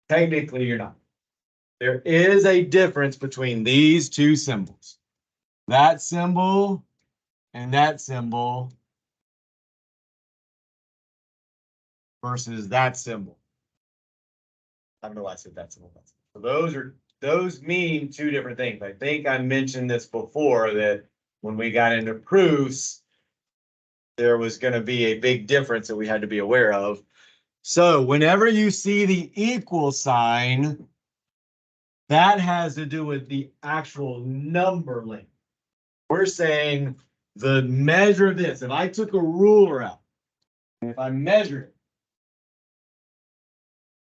Technically, you're not. There is a difference between these two symbols. That symbol and that symbol versus that symbol. I don't know why I said that symbol. So those mean two different things. I think I mentioned this before that when we got into proofs, there was going to be a big difference that we had to be aware of. So whenever you see the equal sign, that has to do with the actual number length. We're saying the measure of this. If I took a ruler out, and if I measured it,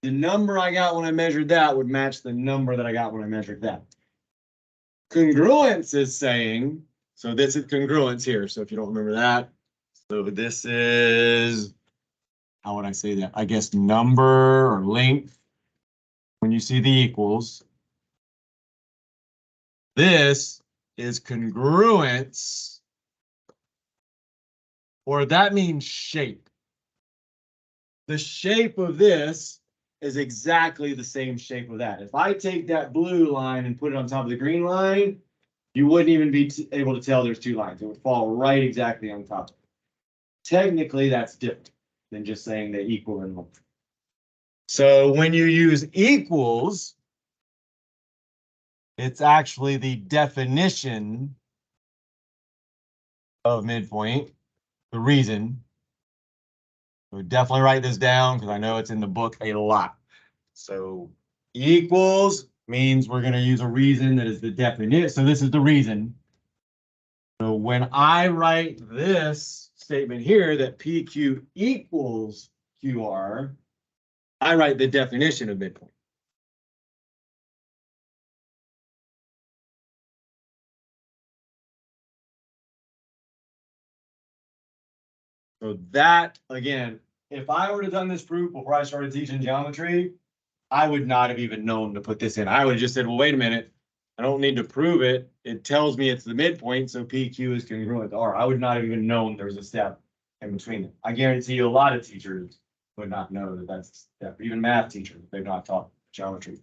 the number I got when I measured that would match the number that I got when I measured that. Congruence is saying, so this is congruence here. So if you don't remember that, so this is, how would I say that? I guess number or length. When you see the equals, this is congruence, or that means shape. The shape of this is exactly the same shape of that. If I take that blue line and put it on top of the green line, you wouldn't even be able to tell there's two lines. It would fall right exactly on top. Technically, that's different than just saying they equal in length. So when you use equals, it's actually the definition of midpoint, the reason. So definitely write this down because I know it's in the book a lot. So equals means we're going to use a reason that is the definition. So this is the reason. So when I write this statement here that PQ equals QR, I write the definition of midpoint. So that, again, if I were to done this proof before I started teaching geometry, I would not have even known to put this in. I would have just said, well, wait a minute. I don't need to prove it. It tells me it's the midpoint, so PQ is congruent to R. I would not have even known there's a step in between them. I guarantee you a lot of teachers would not know that that's a step. Even math teachers, they've not taught geometry.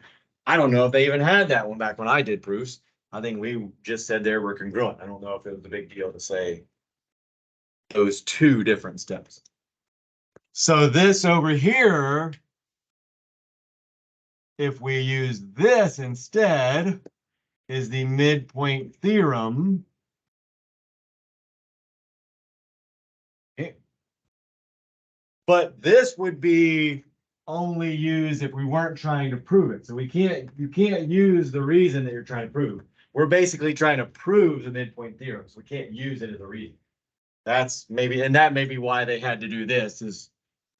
I don't know if they even had that one back when I did proofs. I think we just said they were congruent. I don't know if it was a big deal to say those two different steps. So this over here, if we use this instead, is the midpoint theorem. Okay. But this would be only used if we weren't trying to prove it. So you can't use the reason that you're trying to prove. We're basically trying to prove the midpoint theorem. So we can't use it as a reason. That's maybe, and that may be why they had to do this, is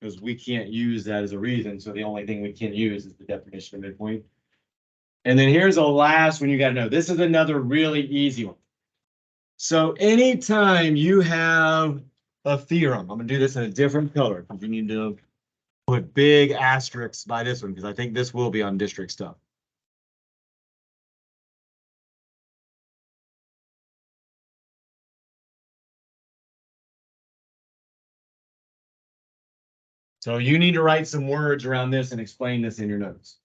because we can't use that as a reason. So the only thing we can use is the definition of midpoint. And then here's the last one you got to know. This is another really easy one. So anytime you have a theorem, I'm going to do this in a different color because you need to put big asterisks by this one because I think this will be on district stuff. So you need to write some words around this and explain this in your notes.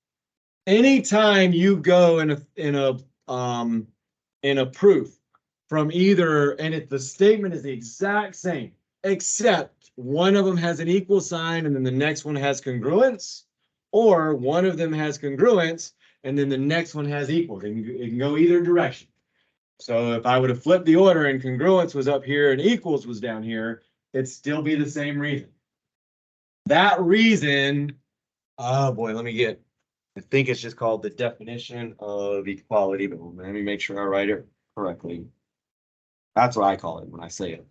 Anytime you go in a proof from either, and the statement is the exact same, except one of them has an equal sign and then the next one has congruence, or one of them has congruence and then the next one has equal. It can go either direction. So if I would have flipped the order and congruence was up here and equals was down here, it'd still be the same reason. That reason, oh boy, let me get I think it's just called the definition of equality, but let me make sure I write it correctly. That's what I call it when I say it.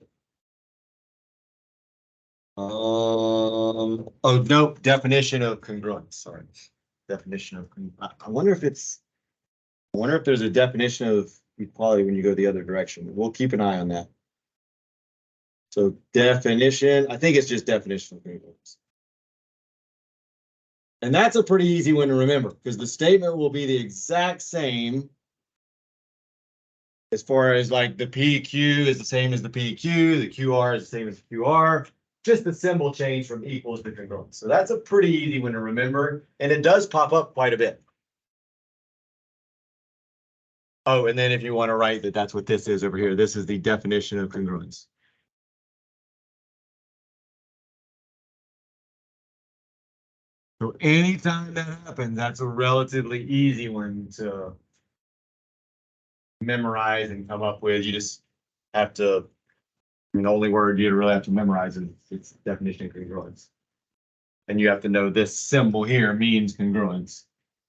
Oh, nope, definition of congruence, sorry. Definition of, I wonder if it's, I wonder if there's a definition of equality when you go the other direction. We'll keep an eye on that. So definition, I think it's just definition of congruence. And that's a pretty easy one to remember because the statement will be the exact same as far as like the PQ is the same as the PQ, the QR is the same as the QR, just the symbol change from equals to congruent. So that's a pretty easy one to remember, and it does pop up quite a bit. Oh, and then if you want to write that that's what this is over here, this is the definition of congruence. So anytime that happens, that's a relatively easy one to memorize and come up with. You just have to, I mean, the only word you really have to memorize is its definition of congruence. And you have to know this symbol here means congruence.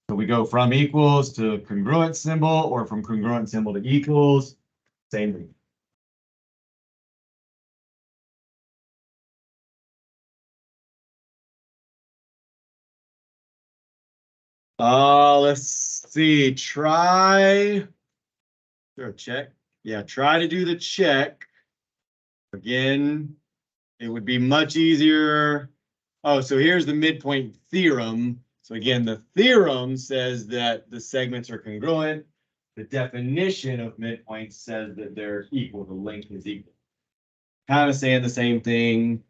So we go from equals to congruent symbol or from congruent symbol to equals, same thing. Let's see, sure, check. Yeah, try to do the check. Again, it would be much easier. Oh, so here's the midpoint theorem. So again, the theorem says that the segments are congruent. The definition of midpoint says that they're equal, the length is equal. Kind of saying the same thing.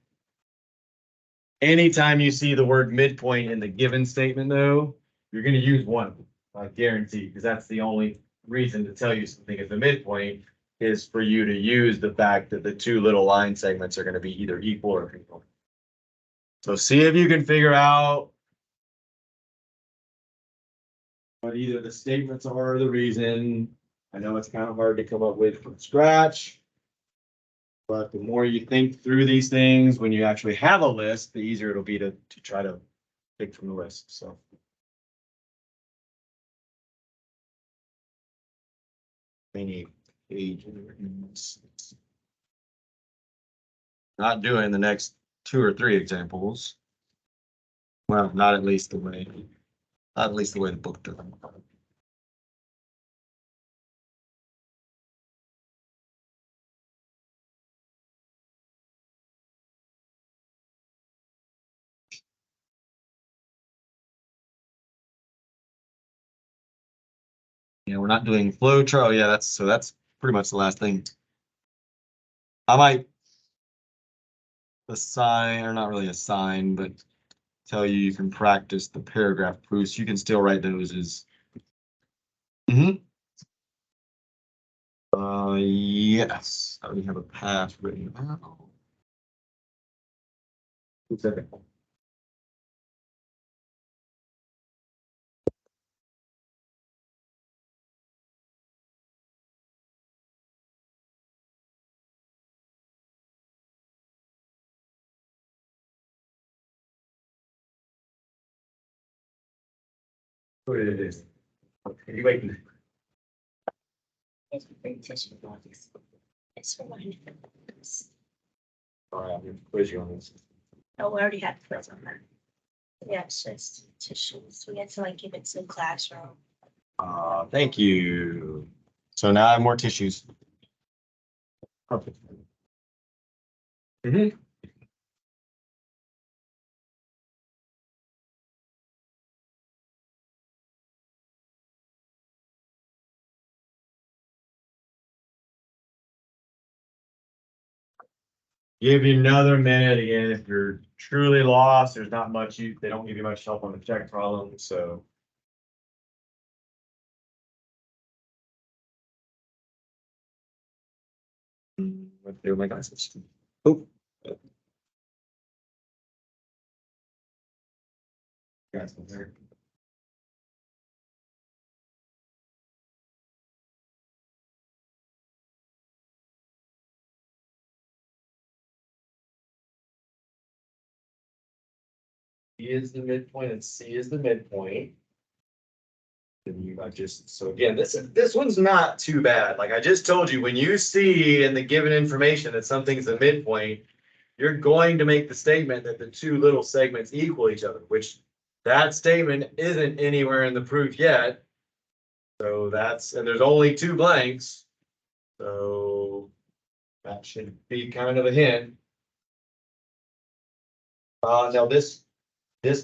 Anytime you see the word midpoint in the given statement, though, you're going to use one, I guarantee, because that's the only reason to tell you something is the midpoint is for you to use the fact that the two little line segments are going to be either equal or congruent. So see if you can figure out what either the statements are or the reason. I know it's kind of hard to come up with from scratch, but the more you think through these things, when you actually have a list, the easier it'll be to try to pick from the list. So. Many pages. Not doing the next 2 or 3 examples. Well, not at least the way the book does. Yeah, we're not doing flow chart. Oh, yeah, that's pretty much the last thing. I might assign, or not really assign, but tell you you can practice the paragraph proofs. You can still write those as. Yes, I already have a path written out. Who's that? What it is? Okay, you wait. It's pretty tissue boxes. It's for one. All right, I'm gonna quiz you on this. Oh, we already had quiz on that. Yeah, it's just tissues. We had to like give it to the classroom. Thank you. So now I have more tissues. Perfect. Give you another minute again. If you're truly lost, there's not much they don't give you much help on the check problem, so. What do my glasses? Oh. Guys, there. B is the midpoint and C is the midpoint. So again, this one's not too bad. Like I just told you, when you see in the given information that something's a midpoint, you're going to make the statement that the two little segments equal each other, which that statement isn't anywhere in the proof yet. So and there's only two blanks. So that should be kind of a hint. Now this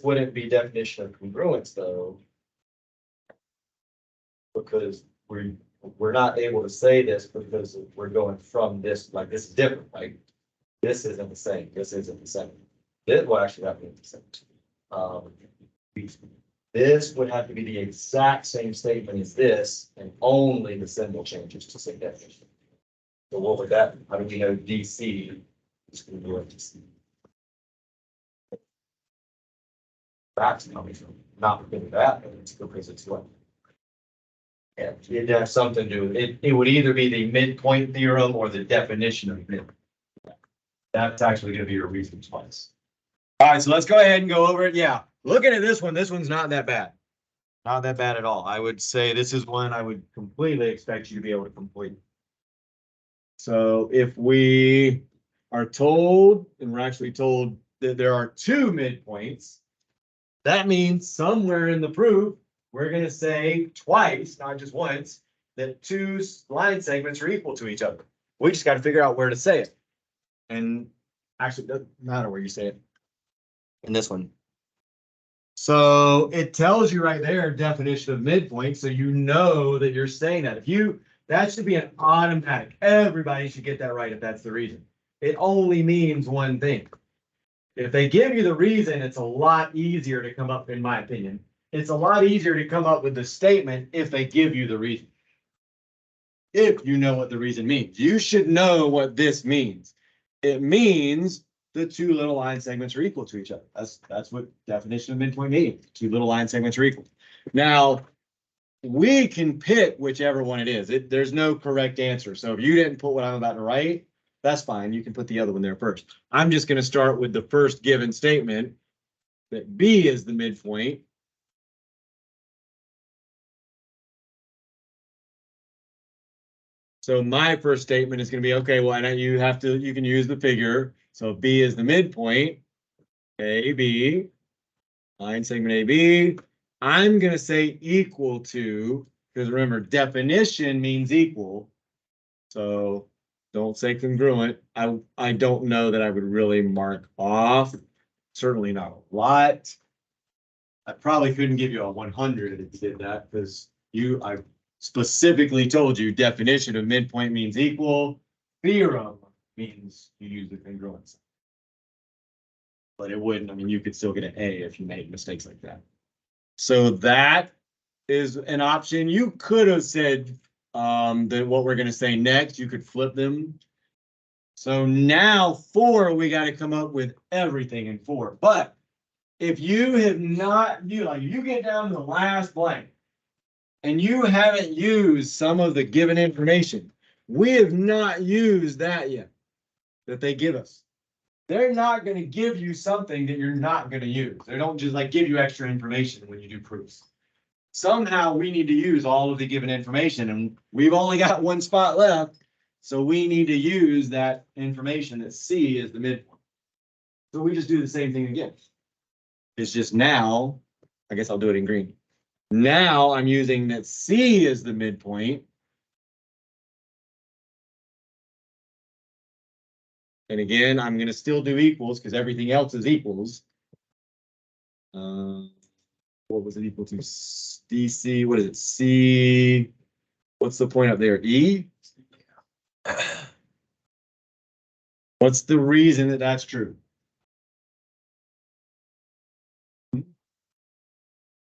wouldn't be definition of congruence though. Because we're not able to say this because we're going from this, like this is different, like this isn't the same, this isn't the same. This will actually have to be the same. This would have to be the exact same statement as this, and only the symbol changes to say definition. So what would that, how do we know DC is congruent to C? That's coming from, not because of that, but it's because it's what? Yeah, it has something to do with it. It would either be the midpoint theorem or the definition of midpoint. That's actually going to be your reason twice. All right, so let's go ahead and go over it. Yeah, looking at this one's not that bad. Not that bad at all. I would say this is one I would completely expect you to be able to complete. So if we are told, and we're actually told that there are two midpoints, that means somewhere in the proof, we're going to say twice, not just once, that two line segments are equal to each other. We just got to figure out where to say it. And actually, it doesn't matter where you say it in this one. So it tells you right there, definition of midpoint. So you know that you're saying that. That should be an automatic. Everybody should get that right if that's the reason. It only means one thing. If they give you the reason, it's a lot easier to come up, in my opinion. It's a lot easier to come up with the statement if they give you the reason. If you know what the reason means, you should know what this means. It means the two little line segments are equal to each other. That's what definition of midpoint means. Two little line segments are equal. Now, we can pick whichever one it is. There's no correct answer. So if you didn't put what I'm about to write, that's fine. You can put the other one there first. I'm just going to start with the first given statement that B is the midpoint. So my first statement is going to be, okay, well, and you can use the figure. So B is the midpoint, AB, line segment AB. I'm going to say equal to, because remember, definition means equal. So don't say congruent. I don't know that I would really mark off. Certainly not a lot. I probably couldn't give you a 100 if you did that, because I specifically told you definition of midpoint means equal. Theorem means you use the congruence. But it wouldn't, I mean, you could still get an A if you made mistakes like that. So that is an option. You could have said that what we're going to say next, you could flip them. So now 4, we got to come up with everything in 4. But if you have not, you get down to the last blank and you haven't used some of the given information, we have not used that yet that they give us. They're not going to give you something that you're not going to use. They don't just like give you extra information when you do proofs. Somehow we need to use all of the given information, and we've only got one spot left. So we need to use that information that C is the midpoint. So we just do the same thing again. It's just now, I guess I'll do it in green. Now I'm using that C is the midpoint. And again, I'm going to still do equals because everything else is equals. What was it equal to? DC, what is it? C, what's the point up there? E? What's the reason that that's true?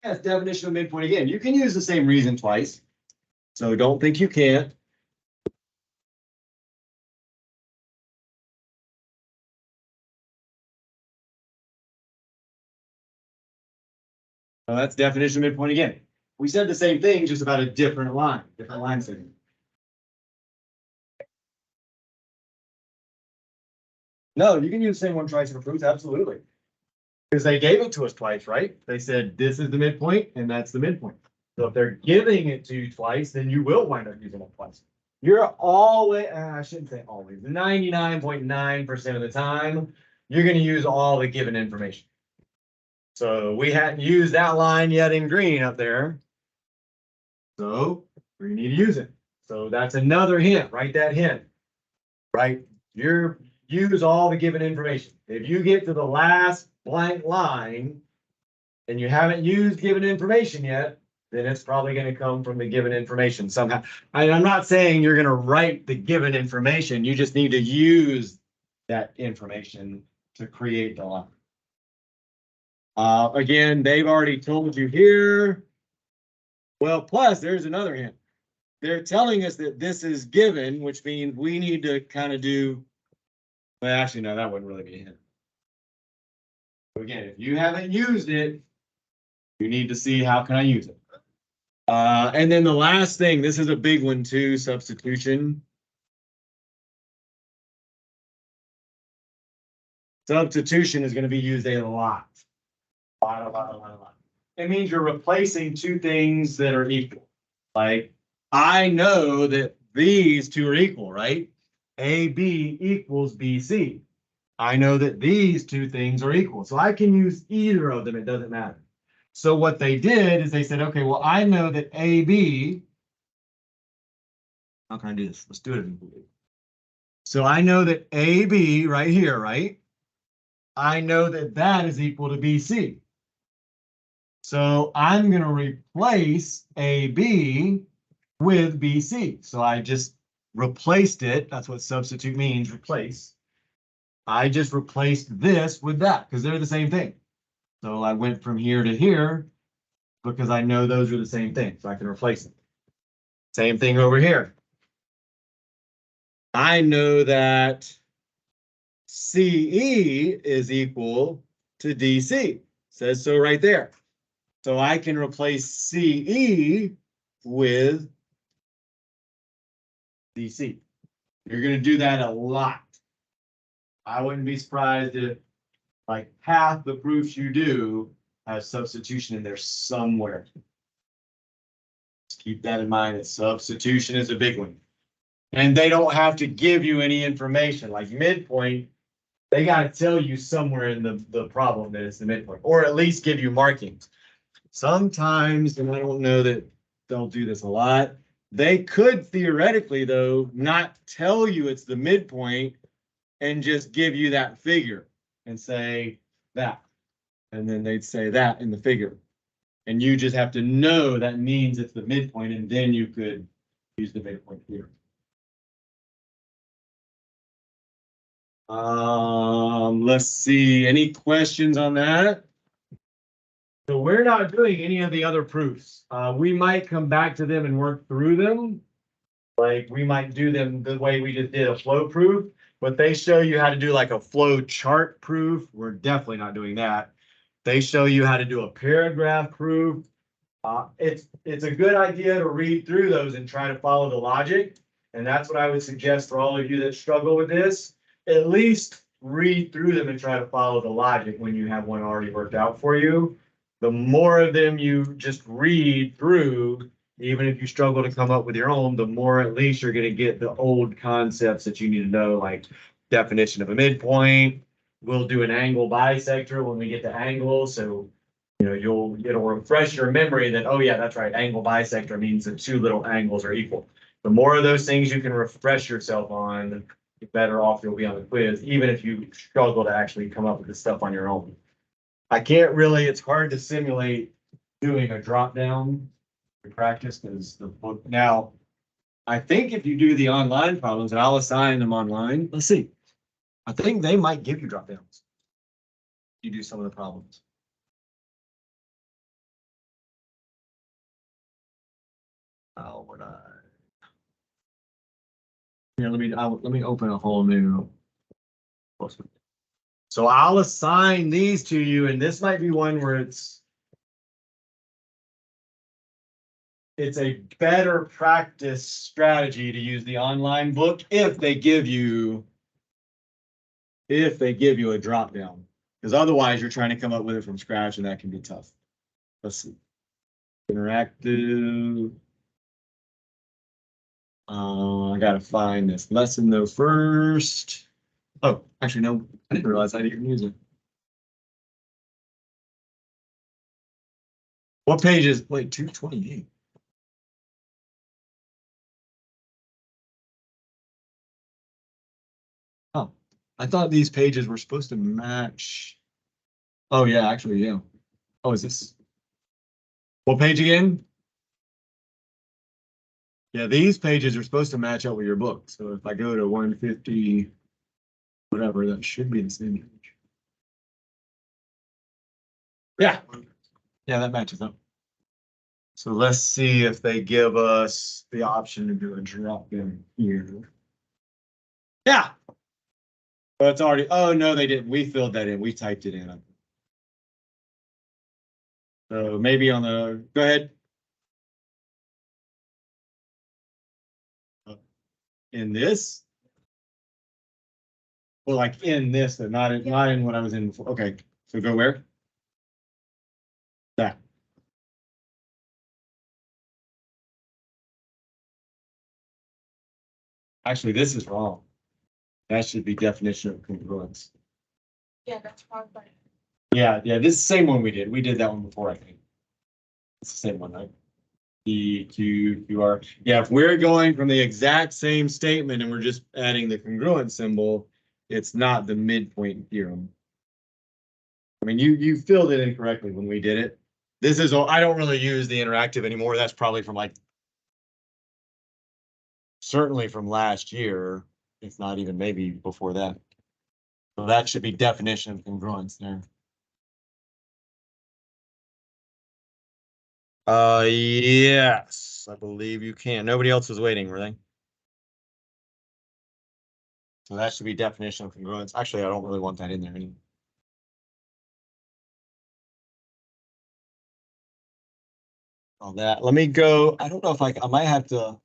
Yes, definition of midpoint again. You can use the same reason twice. So don't think you can't. Well, that's definition of midpoint again. We said the same thing, just about a different line segment. No, you can use the same one twice for proofs, absolutely. Because they gave it to us twice, right? They said this is the midpoint and that's the midpoint. So if they're giving it to you twice, then you will wind up using it twice. You're always, I shouldn't say always, 99.9% of the time, you're gonna use all the given information. So we hadn't used that line yet in green up there. So we need to use it. So that's another hint, write that hint. Right? Use all the given information. If you get to the last blank line and you haven't used given information yet, then it's probably going to come from the given information somehow. I'm not saying you're going to write the given information. You just need to use that information to create the line. Again, they've already told you here. Well, plus there's another hint. They're telling us that this is given, which means we need to kind of do, well, actually, no, that wouldn't really be a hint. So again, if you haven't used it, you need to see how can I use it. And then the last thing, this is a big one too, substitution. Substitution is going to be used a lot. A lot. It means you're replacing two things that are equal. Like, I know that these two are equal, right? AB equals BC. I know that these two things are equal. So I can use either of them. It doesn't matter. So what they did is they said, okay, well, I know that AB, how can I do this? Let's do it. So I know that AB right here, right? I know that that is equal to BC. So I'm going to replace AB with BC. So I just replaced it. That's what substitute means, replace. I just replaced this with that because they're the same thing. So I went from here to here because I know those are the same thing. So I can replace them. Same thing over here. I know that CE is equal to DC. Says so right there. So I can replace CE with DC. You're going to do that a lot. I wouldn't be surprised if like half the proofs you do have substitution in there somewhere. Just keep that in mind, that substitution is a big one. And they don't have to give you any information. Like midpoint, they got to tell you somewhere in the problem that it's the midpoint, or at least give you markings. Sometimes, and I don't know that they'll do this a lot, they could theoretically, though, not tell you it's the midpoint and just give you that figure and say that. And then they'd say that in the figure. And you just have to know that means it's the midpoint, and then you could use the midpoint here. Let's see, any questions on that? So we're not doing any of the other proofs. We might come back to them and work through them. Like we might do them the way we just did a flow proof, but they show you how to do like a flow chart proof. We're definitely not doing that. They show you how to do a paragraph proof. It's a good idea to read through those and try to follow the logic. And that's what I would suggest for all of you that struggle with this. At least read through them and try to follow the logic when you have one already worked out for you. The more of them you just read through, even if you struggle to come up with your own, the more at least you're going to get the old concepts that you need to know, like definition of a midpoint. We'll do an angle bisector when we get to angles. So, you know, it'll refresh your memory that, oh yeah, that's right. Angle bisector means the two little angles are equal. The more of those things you can refresh yourself on, the better off you'll be on the quiz, even if you struggle to actually come up with this stuff on your own. I can't really, it's hard to simulate doing a drop down to practice because the book. Now, I think if you do the online problems, and I'll assign them online, let's see. I think they might give you drop downs. You do some of the problems. Oh, we're not. Here, let me open a whole new. So I'll assign these to you, and this might be one where it's a better practice strategy to use the online book if they give you a drop down, because otherwise you're trying to come up with it from scratch and that can be tough. Let's see. Interactive. I gotta find this lesson though first. Oh, actually, no, I didn't realize I didn't use it. What page is, wait, 228? Oh, I thought these pages were supposed to match. Oh, yeah, actually, yeah. Oh, is this? What page again? Yeah, these pages are supposed to match up with your book. So if I go to 150, whatever, that should be the same page. Yeah. Yeah, that matches up. So let's see if they give us the option to do a drop in here. Yeah. But it's already, oh, no, they didn't. We filled that in. We typed it in. So maybe on the, go ahead. In this? Well, like in this, but not in what I was in before. Okay, so go where? That. Actually, this is wrong. That should be definition of congruence. Yeah, that's wrong, but. Yeah, this is the same one we did. We did that one before, I think. It's the same one, right? P, Q, QR. Yeah, if we're going from the exact same statement and we're just adding the congruent symbol, it's not the midpoint theorem. I mean, you filled it in correctly when we did it. This is, I don't really use the interactive anymore. That's probably from like, certainly from last year, if not even maybe before that. So that should be definition of congruence there. Yes, I believe you can. Nobody else was waiting, were they? So that should be definition of congruence. Actually, I don't really want that in there anymore. All that. Let me go. I don't know if I might have to.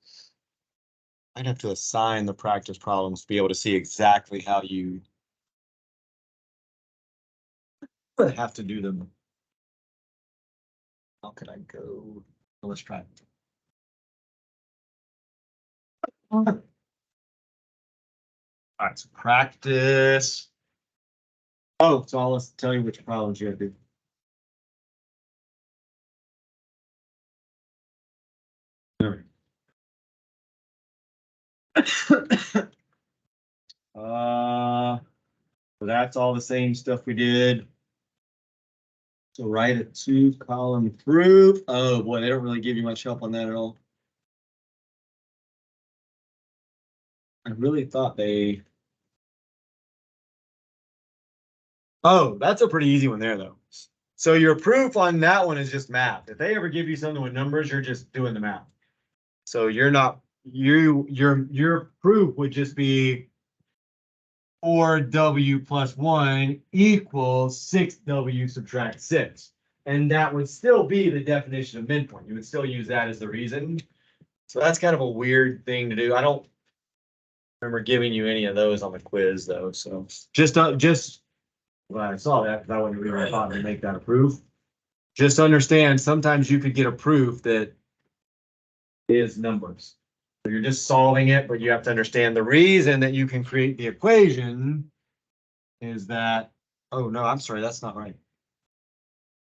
I'd have to assign the practice problems to be able to see exactly how you have to do them. How could I go? Let's try. All right, so practice. Oh, so I'll tell you which problems you have to do. There we go. So that's all the same stuff we did. So write a 2-column proof. Oh boy, they don't really give you much help on that at all. I really thought they. Oh, that's a pretty easy one there though. So your proof on that one is just math. If they ever give you something with numbers, you're just doing the math. So you're not, your proof would just be 4W plus 1 equals 6W subtract 6. And that would still be the definition of midpoint. You would still use that as the reason. So that's kind of a weird thing to do. I don't remember giving you any of those on the quiz though. So just when I saw that, because I wasn't really thought to make that a proof. Just understand, sometimes you could get a proof that is numbers. So you're just solving it, but you have to understand the reason that you can create the equation is that, oh no, I'm sorry, that's not right.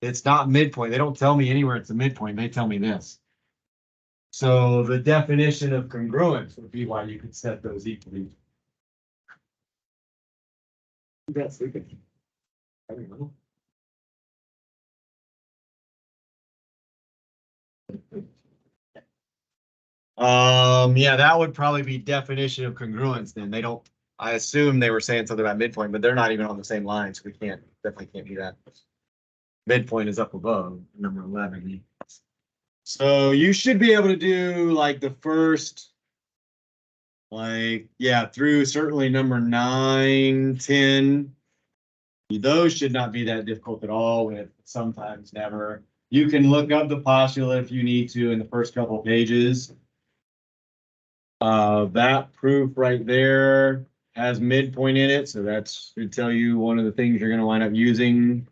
It's not midpoint. They don't tell me anywhere it's a midpoint. They tell me this. So the definition of congruence would be why you could set those equally. That's sleeping. I don't know. Yeah, that would probably be definition of congruence then. They don't, I assume they were saying something about midpoint, but they're not even on the same line, so we definitely can't do that. Midpoint is up above, number 11. So you should be able to do like the first, like, yeah, through certainly number 9, 10. Those should not be that difficult at all, with sometimes never. You can look up the postulate if you need to in the first couple of pages. That proof right there has midpoint in it, so that's to tell you one of the things you're going to wind up using.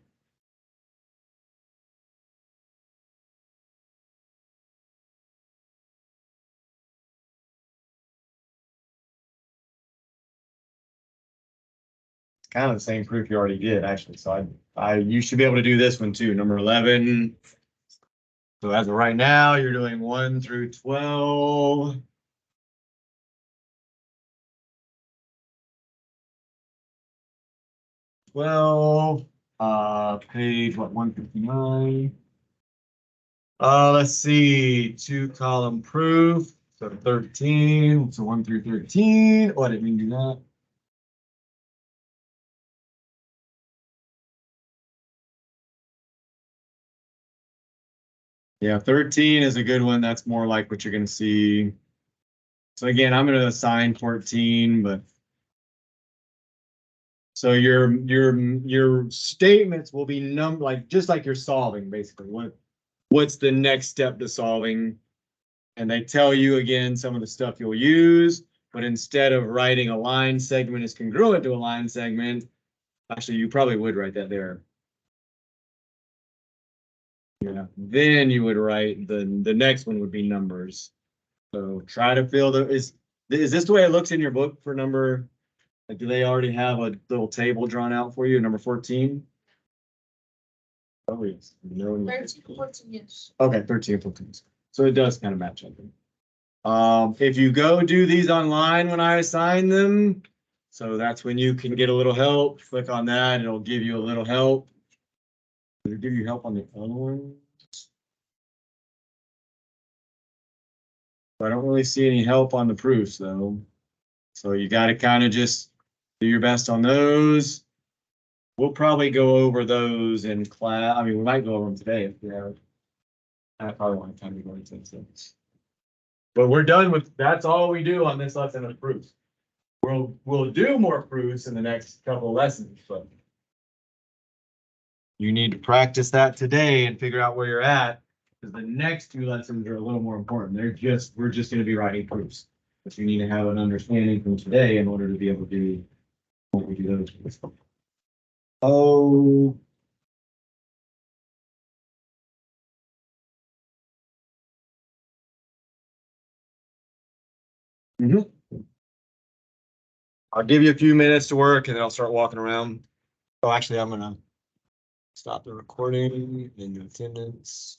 kind of the same proof you already did, actually. So you should be able to do this one too, number 11. So as of right now, you're doing 1 through 12. Page what, 159. Let's see, 2-column proof, so 13, so 1 through 13. Oh, I didn't mean to do that. Yeah, 13 is a good one. That's more like what you're gonna see. So again, I'm gonna assign 14, but so your statements will be like just like you're solving basically. What's the next step to solving? And they tell you again some of the stuff you'll use, but instead of writing a line segment is congruent to a line segment, actually you probably would write that there. Yeah, then you would write the next one would be numbers. So try to fill is this the way it looks in your book for number? Like, do they already have a little table drawn out for you, number 14? Oh, yes. No, 13, 14, yes. okay, 13 and 14. So it does kind of match up. If you go do these online when I assign them, so that's when you can get a little help. Click on that, it'll give you a little help. It'll give you help on the other one. I don't really see any help on the proofs though. So you got to kind of just do your best on those. We'll probably go over those in class. I mean, we might go over them today if we have. I probably won't have time to go into things. But we're done with, that's all we do on this lesson of proofs. We'll do more proofs in the next couple of lessons, but you need to practice that today and figure out where you're at, because the next 2 lessons are a little more important. We're just going to be writing proofs, but you need to have an understanding from today in order to be able to do what we do those. Oh. I'll give you a few minutes to work and then I'll start walking around. Oh, actually, I'm gonna stop the recording and do attendance.